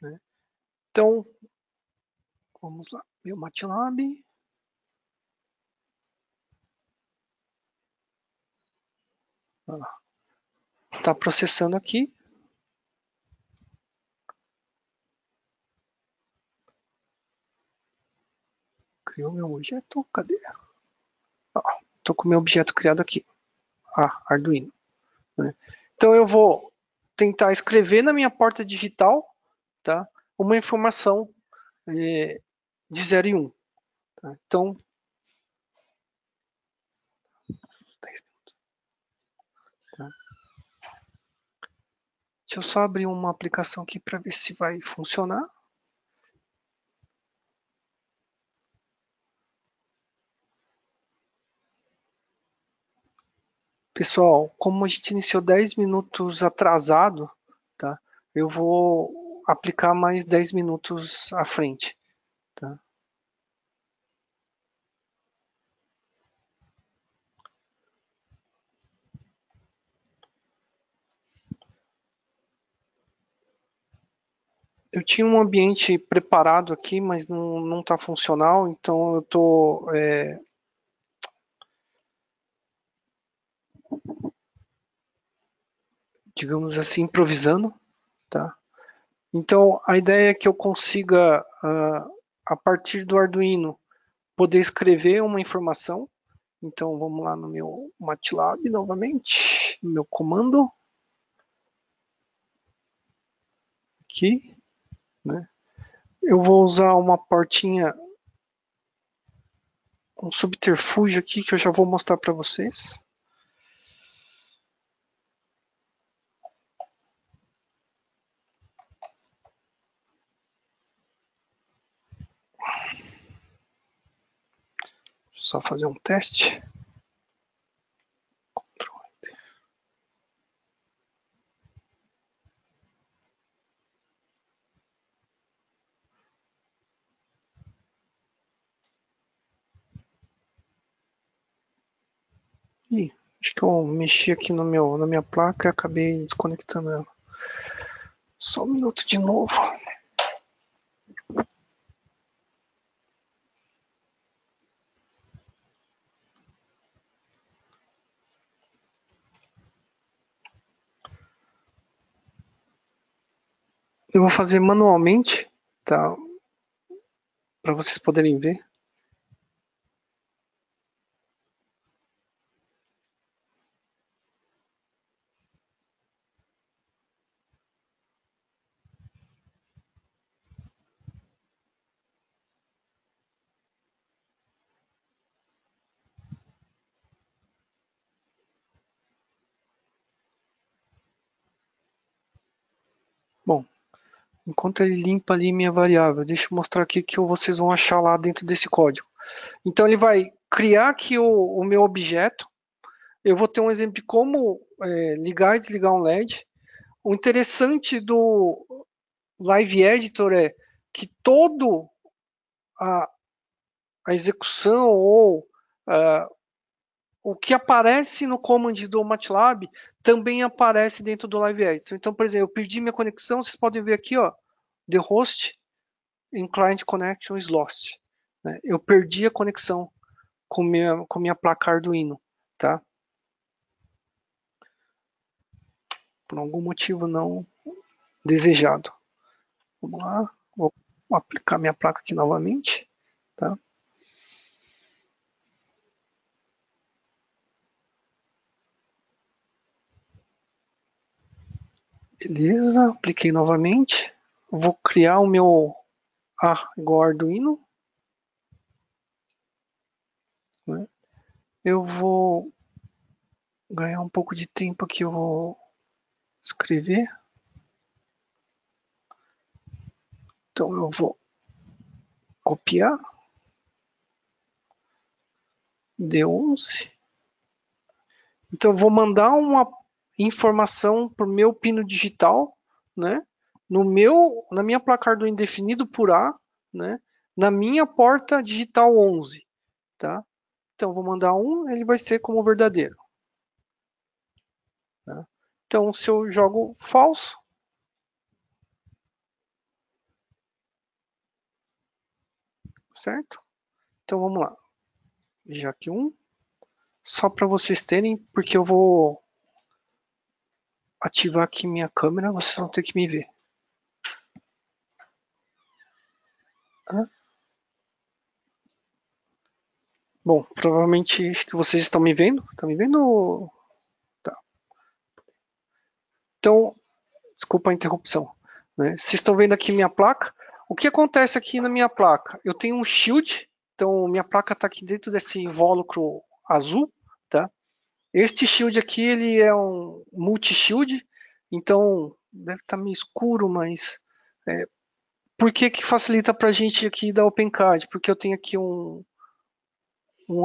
Né? Então, vamos lá, meu MATLAB. Está processando aqui. Criou meu objeto, cadê? Estou com o meu objeto criado aqui. Arduino. Né? Então eu vou tentar escrever na minha porta digital, tá? Uma informação de 0 e 1. Tá? Então, 10 minutos. Tá? Deixa eu só abrir uma aplicação aqui para ver se vai funcionar. Pessoal, como a gente iniciou 10 minutos atrasado, tá? Eu vou aplicar mais 10 minutos à frente. Tá? Eu tinha um ambiente preparado aqui, mas não está funcional, então eu estou, digamos assim, improvisando. Tá? Então, a ideia é que eu consiga, a partir do Arduino, poder escrever uma informação. Então, vamos lá no meu MATLAB novamente, no meu comando. Aqui, né? Eu vou usar uma portinha, um subterfúgio aqui que eu já vou mostrar para vocês. Só fazer um teste. Ih, acho que eu mexi aqui no na minha placa e acabei desconectando ela. Só um minuto de novo. Eu vou fazer manualmente, tá? Para vocês poderem ver. Bom, enquanto ele limpa ali minha variável, deixa eu mostrar aqui que vocês vão achar lá dentro desse código. Então ele vai criar aqui o meu objeto. Eu vou ter um exemplo de como ligar e desligar um LED. O interessante do Live Editor é que todo a, a execução ou o que aparece no command do MATLAB também aparece dentro do Live Editor. Então, por exemplo, eu perdi minha conexão, vocês podem ver aqui, ó, the host in client connection is lost. Né? Eu perdi a conexão com minha placa Arduino, tá? Por algum motivo não desejado. Vamos lá, vou aplicar minha placa aqui novamente, tá? Beleza, apliquei novamente. Vou criar o meu igual Arduino. Né? Eu vou ganhar um pouco de tempo aqui, eu vou escrever. Então eu vou copiar D11. Então eu vou mandar uma informação para o meu pino digital, né? Na minha placa Arduino definido por A, né? Na minha porta digital 11, tá? Então eu vou mandar 1, ele vai ser como verdadeiro. Tá? Então se eu jogo falso, certo? Então vamos lá. Já que 1, só para vocês terem, porque eu vou ativar aqui minha câmera, vocês vão ter que me ver. Bom, provavelmente acho que vocês estão me vendo. Estão me vendo? Tá. Então, desculpa a interrupção. Né? Vocês estão vendo aqui minha placa. O que acontece aqui na minha placa? Eu tenho um shield, então minha placa está aqui dentro desse invólucro azul, tá? Este shield aqui ele é um multi-shield, então deve estar meio escuro, mas por que que facilita para a gente aqui da OpenCAD? Porque eu tenho aqui um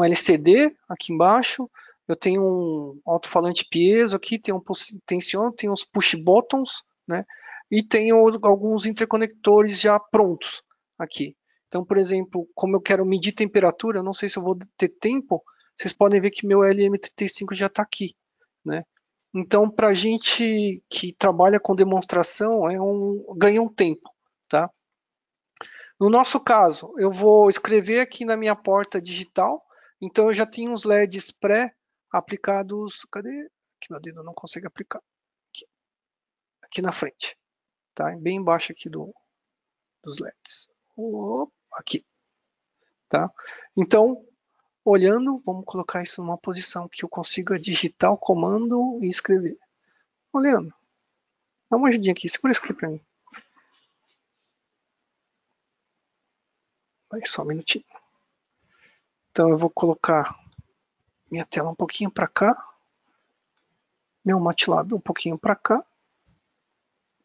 LCD aqui embaixo, eu tenho um alto-falante piezo aqui, tem um tensiono, tem uns push buttons, né? E tenho alguns interconectores já prontos aqui. Então, por exemplo, como eu quero medir temperatura, não sei se eu vou ter tempo, vocês podem ver que meu LM35 já está aqui, né? Então, para a gente que trabalha com demonstração, ganha um tempo, tá? No nosso caso, eu vou escrever aqui na minha porta digital, então eu já tenho os LEDs pré-aplicados. Cadê? Aqui meu dedo não consegue aplicar. Aqui na frente, tá? Bem embaixo aqui dos LEDs. Aqui, tá? Então, olhando, vamos colocar isso numa posição que eu consiga digitar o comando e escrever. Olhando, dá uma ajudinha aqui, segura isso aqui para mim. Vai, só um minutinho. Então eu vou colocar minha tela um pouquinho para cá, meu MATLAB um pouquinho para cá,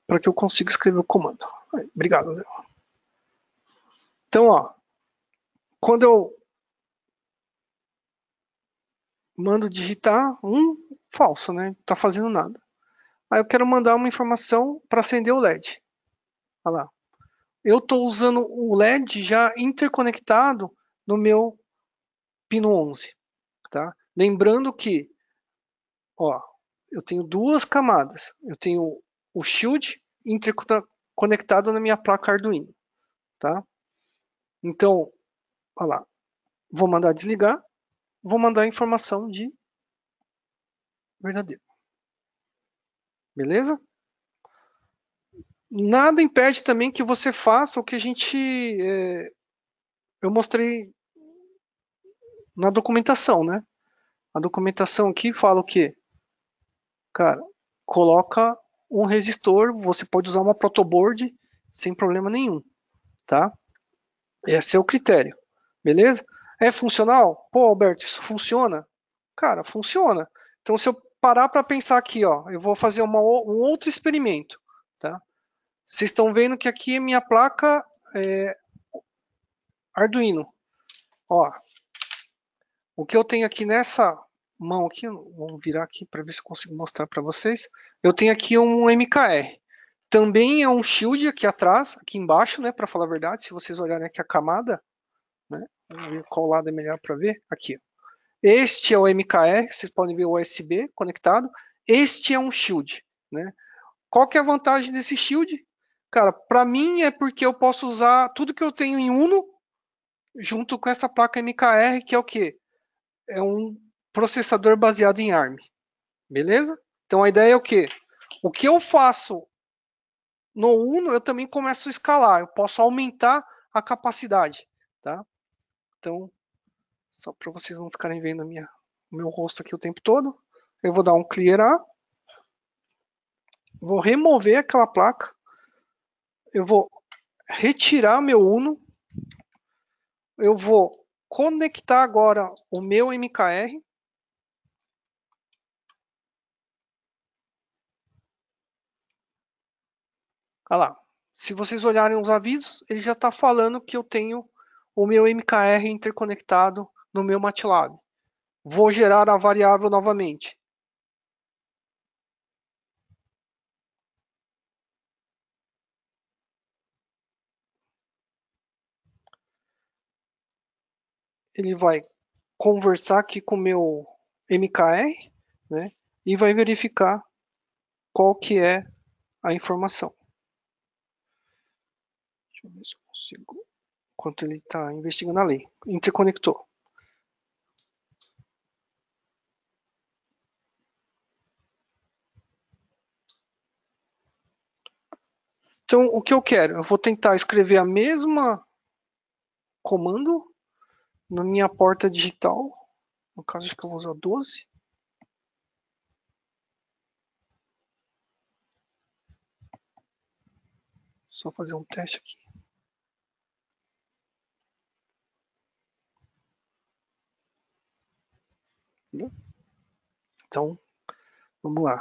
para que eu consiga escrever o comando. Obrigado, Léo. Então, ó, quando eu mando digitar falso, né? Tá fazendo nada. Aí eu quero mandar uma informação para acender o LED. Olha lá. Eu estou usando o LED já interconectado no meu pino 11, tá? Lembrando que, ó, eu tenho duas camadas. Eu tenho o shield interconectado na minha placa Arduino, tá? Então, olha lá, vou mandar desligar, vou mandar a informação de verdadeiro. Beleza? Nada impede também que você faça o que eu mostrei na documentação, né? A documentação aqui fala o quê? Cara, coloca um resistor, você pode usar uma protoboard sem problema nenhum, tá? Esse é o critério, beleza? É funcional? Pô, Alberto, isso funciona? Cara, funciona. Então, se eu parar para pensar aqui, ó, eu vou fazer um outro experimento, tá? Vocês estão vendo que aqui é minha placa é, Arduino. Ó, o que eu tenho aqui nessa mão aqui, vamos virar aqui para ver se eu consigo mostrar para vocês. Eu tenho aqui um MKR. Também é um shield aqui atrás, aqui embaixo, né? Para falar a verdade, se vocês olharem aqui a camada, né? Vamos ver qual lado é melhor para ver. Aqui. Este é o MKR, vocês podem ver o USB conectado. Este é um shield, né? Qual que é a vantagem desse shield? Cara, para mim é porque eu posso usar tudo que eu tenho em Uno junto com essa placa MKR, que é o quê? É um processador baseado em ARM, beleza? Então a ideia é o quê? O que eu faço no Uno, eu também começo a escalar, eu posso aumentar a capacidade, tá? Então, só para vocês não ficarem vendo o meu rosto aqui o tempo todo, eu vou dar um clear A, vou remover aquela placa, eu vou retirar meu Uno, eu vou conectar agora o meu MKR. Olha lá. Se vocês olharem os avisos, ele já está falando que eu tenho o meu MKR interconectado no meu MATLAB. Vou gerar a variável novamente. Ele vai conversar aqui com o meu MKR, né, e vai verificar qual que é a informação. Deixa eu ver se eu consigo, enquanto ele está investigando a lei. Interconectou. Então, o que eu quero? Eu vou tentar escrever a mesma comando na minha porta digital. No caso, acho que eu vou usar 12. Só fazer um teste aqui. Então, vamos lá.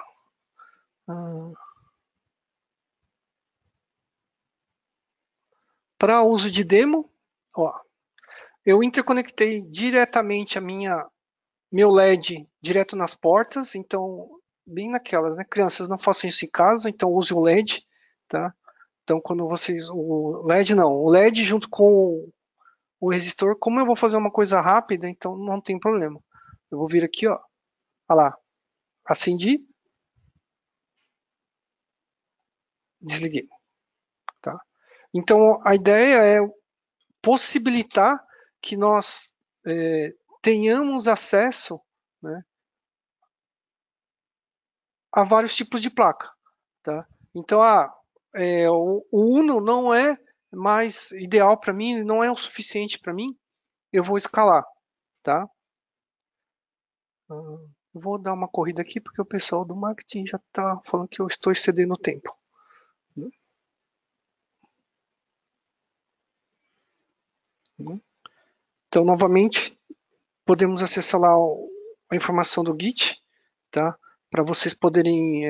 Para uso de demo, ó, eu interconectei diretamente meu LED direto nas portas, então bem naquelas, né? Crianças, não façam isso em casa, então use o LED, tá? Então quando vocês o LED junto com o resistor, como eu vou fazer uma coisa rápida, então não tem problema. Eu vou vir aqui, ó, olha lá, acendi, desliguei, tá? Então a ideia é possibilitar que nós tenhamos acesso, né, a vários tipos de placa, tá? Então, o Uno não é mais ideal para mim, não é o suficiente para mim, eu vou escalar, tá? Eu vou dar uma corrida aqui porque o pessoal do marketing já está falando que eu estou excedendo o tempo. Então, novamente, podemos acessar lá a informação do Git, tá? Para vocês poderem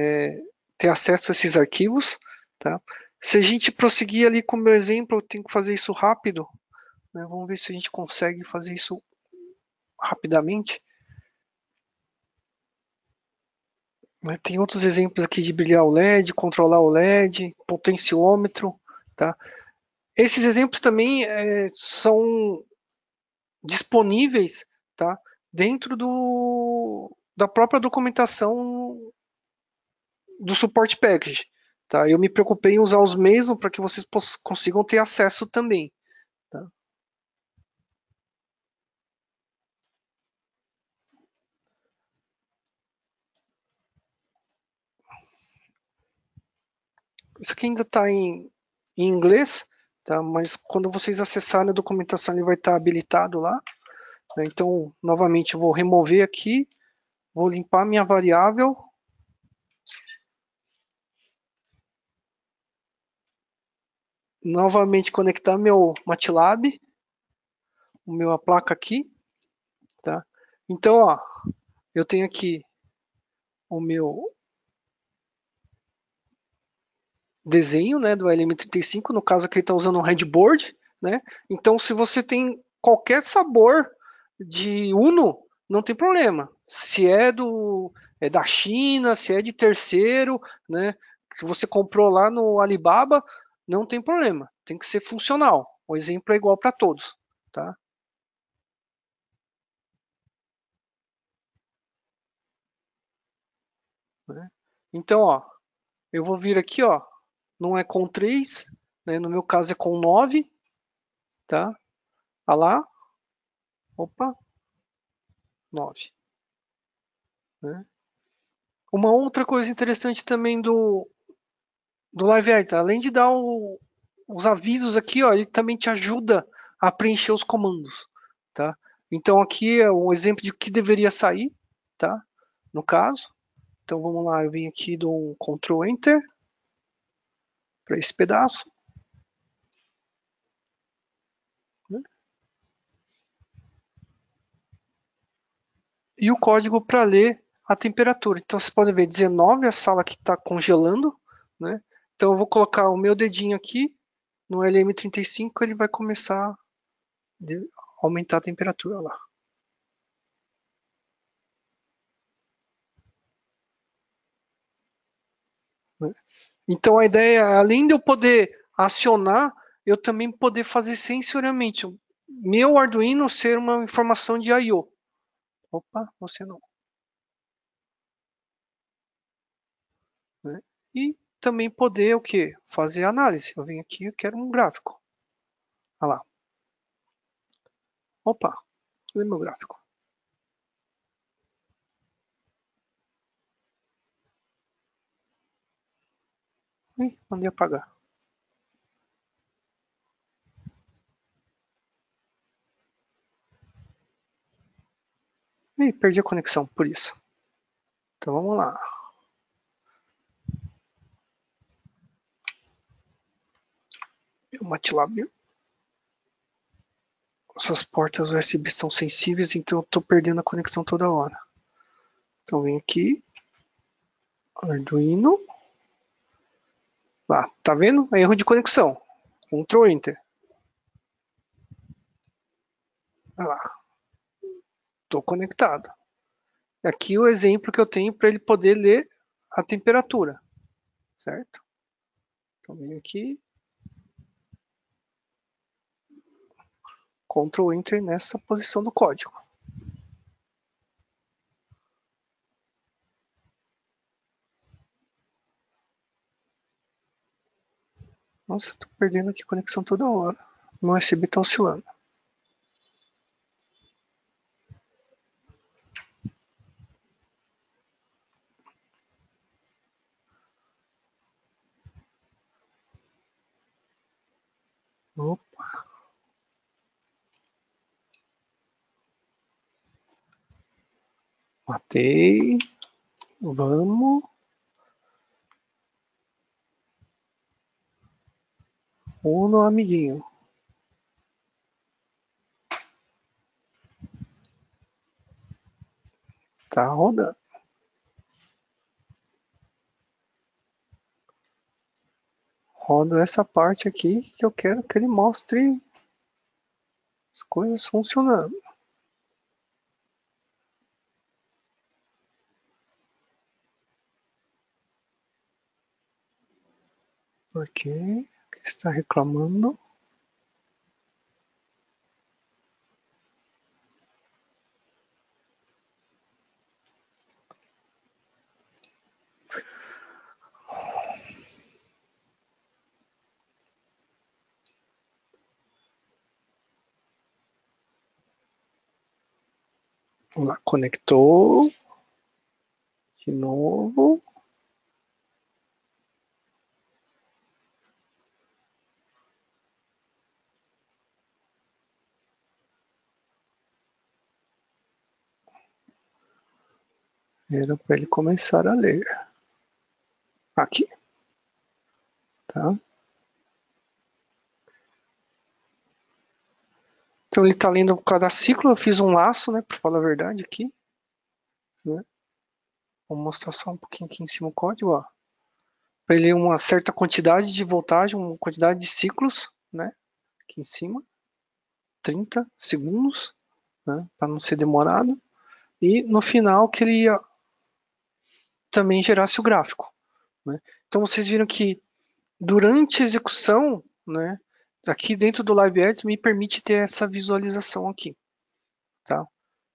ter acesso a esses arquivos, tá? Se a gente prosseguir ali com o meu exemplo, eu tenho que fazer isso rápido, né? Vamos ver se a gente consegue fazer isso rapidamente. Tem outros exemplos aqui de brilhar o LED, controlar o LED, potenciômetro, tá? Esses exemplos também são disponíveis, tá? Dentro da própria documentação do suporte package, tá? Eu me preocupei em usar os mesmos para que vocês consigam ter acesso também, tá? isso aqui ainda está em inglês, tá? Mas quando vocês acessarem a documentação, ele vai estar habilitado lá, né? Então, novamente, eu vou remover aqui, vou limpar minha variável. Novamente conectar meu MATLAB, a placa aqui, tá? Então, ó, eu tenho aqui o meu desenho, né, do LM35, no caso aqui ele está usando um headboard, né? Então, se você tem qualquer sabor de Uno, não tem problema. Se é da China, se é de terceiro, né, que você comprou lá no Alibaba, não tem problema. Tem que ser funcional. O exemplo é igual para todos, tá? Né? Então, ó, eu vou vir aqui, ó, não é com 3, né? No meu caso é com 9, tá? Olha lá, opa, 9. Né? Uma outra coisa interessante também do Live Edit, além de dar os avisos aqui, ó, ele também te ajuda a preencher os comandos, tá? Então aqui é um exemplo de que deveria sair, tá? No caso. Então vamos lá, eu vim aqui dou um Ctrl Enter para esse pedaço, né? E o código para ler a temperatura. Então você pode ver 19, a sala que está congelando, né? Então eu vou colocar o meu dedinho aqui no LM35, ele vai começar a aumentar a temperatura lá. Né? Então a ideia, além de eu poder acionar, eu também poder fazer sensorialmente. Meu Arduino ser uma informação de I/O. Opa, você não. Né? E também poder o que? Fazer análise. Eu venho aqui, eu quero um gráfico. Olha lá. Opa, cadê meu gráfico? Ih, mandei apagar. Ih, perdi a conexão por isso. Então vamos lá. O MATLAB. Essas portas USB são sensíveis, então eu estou perdendo a conexão toda hora. Então vem aqui, Arduino. Lá, tá vendo? Erro de conexão. Ctrl Enter. Olha lá, estou conectado. Aqui o exemplo que eu tenho para ele poder ler a temperatura, certo? Então vem aqui, Ctrl Enter nessa posição do código. Nossa, estou perdendo aqui a conexão toda hora. Meu USB está oscilando. Opa. Matei. Vamos. Uno, amiguinho. Tá rodando. Rodo essa parte aqui que eu quero que ele mostre as coisas funcionando. Por que está reclamando? Vamos lá, conectou. De novo. Era para ele começar a ler. Aqui, tá? Então ele está lendo cada ciclo. Eu fiz um laço, né? Para falar a verdade aqui, né? Vou mostrar só um pouquinho aqui em cima o código, ó. Para ele uma certa quantidade de voltagem, uma quantidade de ciclos, né? Aqui em cima, 30 segundos, né? Para não ser demorado. E no final que ele ia também gerasse o gráfico, né? Então vocês viram que durante a execução, né? Aqui dentro do Live Ads me permite ter essa visualização aqui, tá?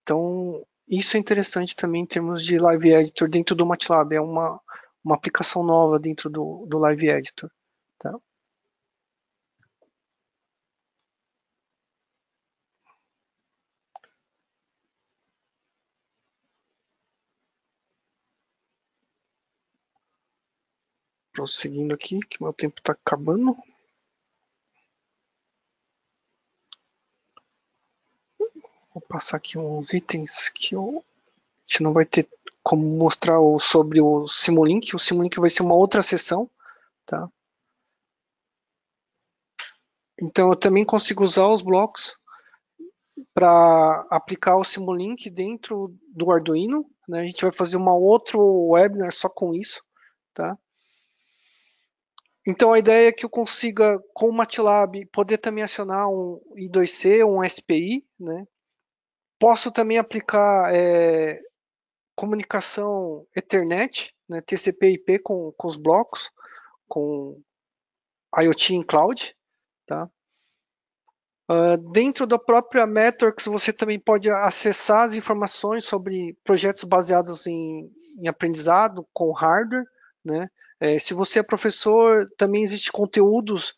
Então isso é interessante também em termos de Live Editor dentro do MATLAB, é uma aplicação nova dentro do Live Editor, tá? Prosseguindo aqui, que meu tempo está acabando. Vou passar aqui uns itens que a gente não vai ter como mostrar sobre o Simulink. O Simulink vai ser uma outra sessão, tá? Então eu também consigo usar os blocos para aplicar o Simulink dentro do Arduino, né? A gente vai fazer uma outro webinar só com isso, tá? Então a ideia é que eu consiga, com o MATLAB, poder também acionar um I2C, um SPI, né? Posso também aplicar comunicação Ethernet, né? TCP/IP com os blocos, com IoT em cloud, tá? Dentro da própria Metrics, você também pode acessar as informações sobre projetos baseados em aprendizado com hardware, né? Se você é professor, também existe conteúdos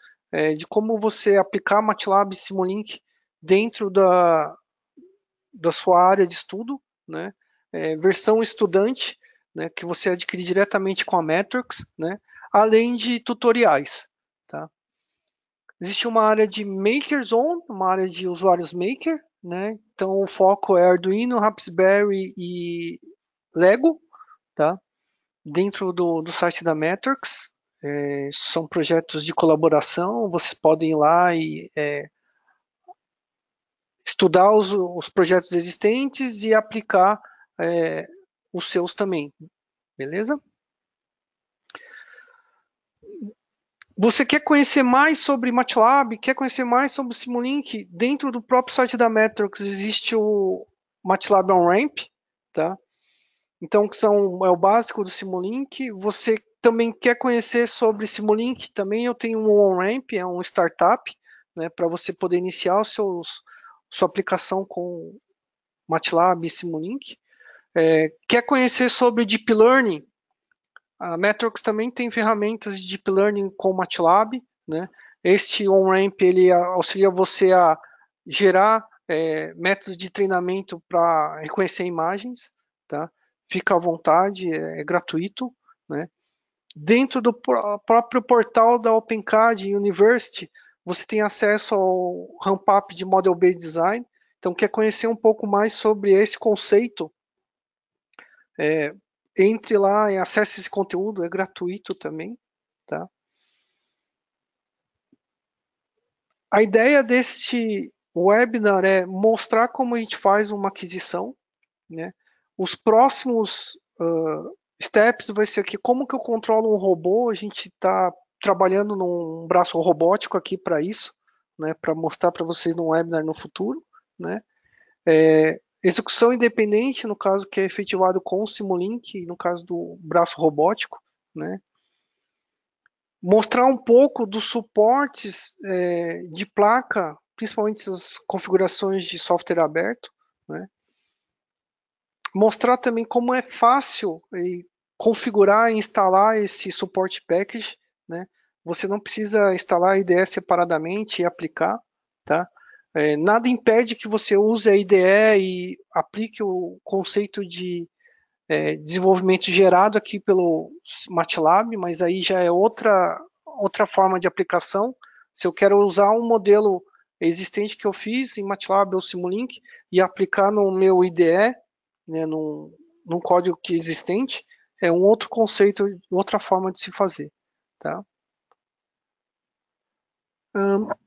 de como você aplicar MATLAB e Simulink dentro da sua área de estudo, né? Versão estudante, né? Que você adquire diretamente com a Metrics, né? Além de tutoriais, tá? Existe uma área de Maker Zone, uma área de usuários Maker, né? Então o foco é Arduino, Raspberry e Lego, tá? Dentro do site da Metrics, são projetos de colaboração, vocês podem ir lá e estudar os projetos existentes e aplicar os seus também, beleza? Você quer conhecer mais sobre MATLAB, quer conhecer mais sobre o Simulink? Dentro do próprio site da Metrics existe o MATLAB On-Ramp, tá? Então, que é o básico do Simulink. Você também quer conhecer sobre Simulink? Também eu tenho um On-Ramp, é um startup, né, para você poder iniciar sua aplicação com MATLAB e Simulink. Quer conhecer sobre Deep Learning? A Metrics também tem ferramentas de Deep Learning com MATLAB, né? Este on-ramp ele auxilia você a gerar métodos de treinamento para reconhecer imagens, tá? Fica à vontade, é gratuito, né? Dentro do próprio portal da OpenCAD University, você tem acesso ao ramp-up de Model-Based Design. Então, quer conhecer um pouco mais sobre esse conceito? Entre lá e acesse esse conteúdo, é gratuito também, tá? A ideia deste webinar é mostrar como a gente faz uma aquisição, né? Os próximos steps vai ser aqui, como que eu controlo um robô, a gente está trabalhando num braço robótico aqui para isso, né? Para mostrar para vocês no webinar no futuro, né? Execução independente, no caso que é efetivado com o Simulink, no caso do braço robótico, né? Mostrar um pouco dos suportes de placa, principalmente as configurações de software aberto, né? Mostrar também como é fácil configurar e instalar esse suporte package, né? Você não precisa instalar a IDE separadamente e aplicar, tá? Nada impede que você use a IDE e aplique o conceito de desenvolvimento gerado aqui pelo MATLAB, mas aí já é outra forma de aplicação. Se eu quero usar um modelo existente que eu fiz em MATLAB ou Simulink e aplicar no meu IDE, né, num código que é existente, é um outro conceito, outra forma de se fazer, tá?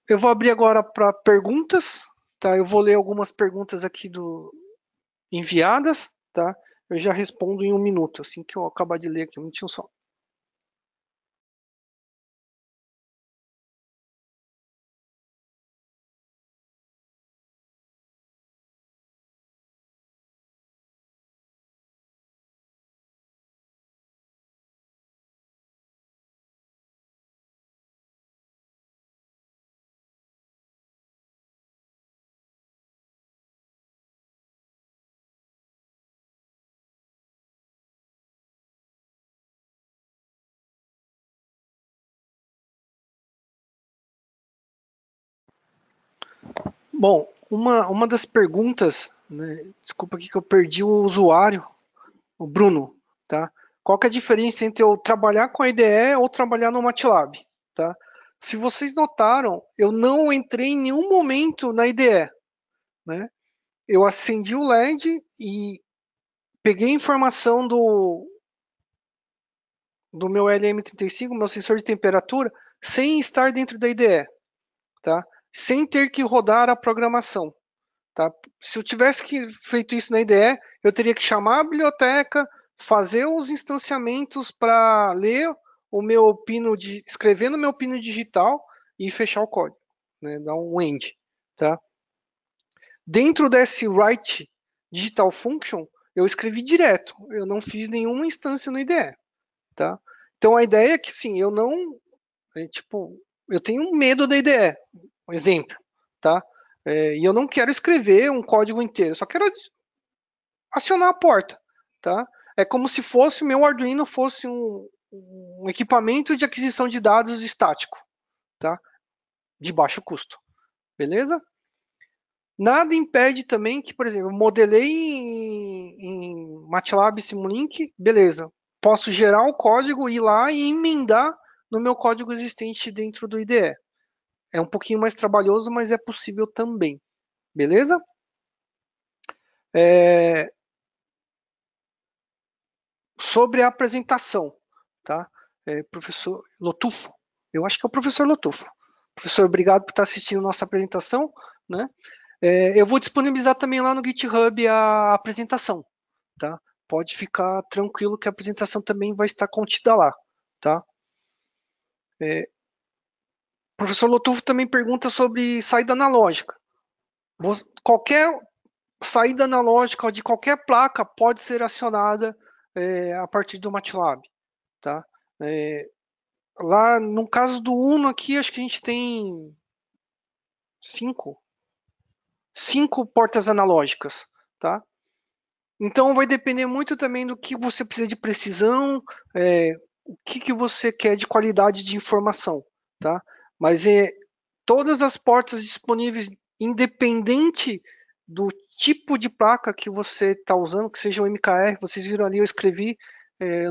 Eu vou abrir agora para perguntas, tá? Eu vou ler algumas perguntas aqui enviadas, tá? Eu já respondo em um minuto, assim que eu acabar de ler aqui, um minutinho só. Bom, uma das perguntas, né, desculpa aqui que eu perdi o usuário, o Bruno, tá? Qual que é a diferença entre eu trabalhar com a IDE ou trabalhar no MATLAB, tá? Se vocês notaram, eu não entrei em nenhum momento na IDE, né? Eu acendi o LED e peguei a informação do meu LM35, meu sensor de temperatura, sem estar dentro da IDE, tá? Sem ter que rodar a programação. Tá? Se eu tivesse feito isso na IDE, eu teria que chamar a biblioteca, fazer os instanciamentos para ler o meu pino, escrever no meu pino digital e fechar o código, né? Dar um end, tá? Dentro desse write digital function, eu escrevi direto, eu não fiz nenhuma instância no IDE, tá? Então a ideia é que sim, eu não, tipo, eu tenho medo da IDE, um exemplo, tá? E eu não quero escrever um código inteiro, eu só quero acionar a porta, tá? É como se fosse o meu Arduino fosse um equipamento de aquisição de dados estático, tá? De baixo custo, beleza? Nada impede também que, por exemplo, eu modelei em MATLAB Simulink, beleza. Posso gerar o código, ir lá e emendar no meu código existente dentro do IDE. É um pouquinho mais trabalhoso, mas é possível também, beleza? É, sobre a apresentação, tá? Professor Lotufo, eu acho que é o professor Lotufo. Professor, obrigado por estar assistindo a nossa apresentação, né? Eu vou disponibilizar também lá no GitHub a apresentação, tá? Pode ficar tranquilo que a apresentação também vai estar contida lá, tá? O professor Lotufo também pergunta sobre saída analógica. Qualquer saída analógica de qualquer placa pode ser acionada a partir do MATLAB, tá? É, Lá no caso do Uno aqui, acho que a gente tem cinco, cinco portas analógicas, tá? Então vai depender muito também do que você precisa de precisão, o que você quer de qualidade de informação, tá? Mas todas as portas disponíveis, independente do tipo de placa que você está usando, que seja um MKR, vocês viram ali, eu escrevi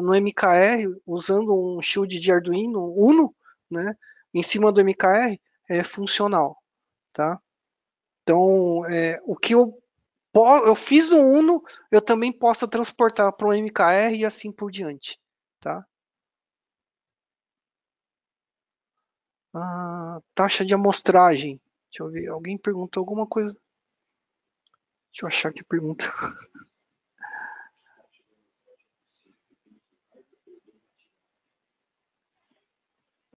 no MKR usando um shield de Arduino Uno, né? Em cima do MKR é funcional, tá? Então, o que eu fiz no Uno, eu também posso transportar para um MKR e assim por diante, tá? Taxa de amostragem. Deixa eu ver, alguém perguntou alguma coisa. Deixa eu achar que pergunta.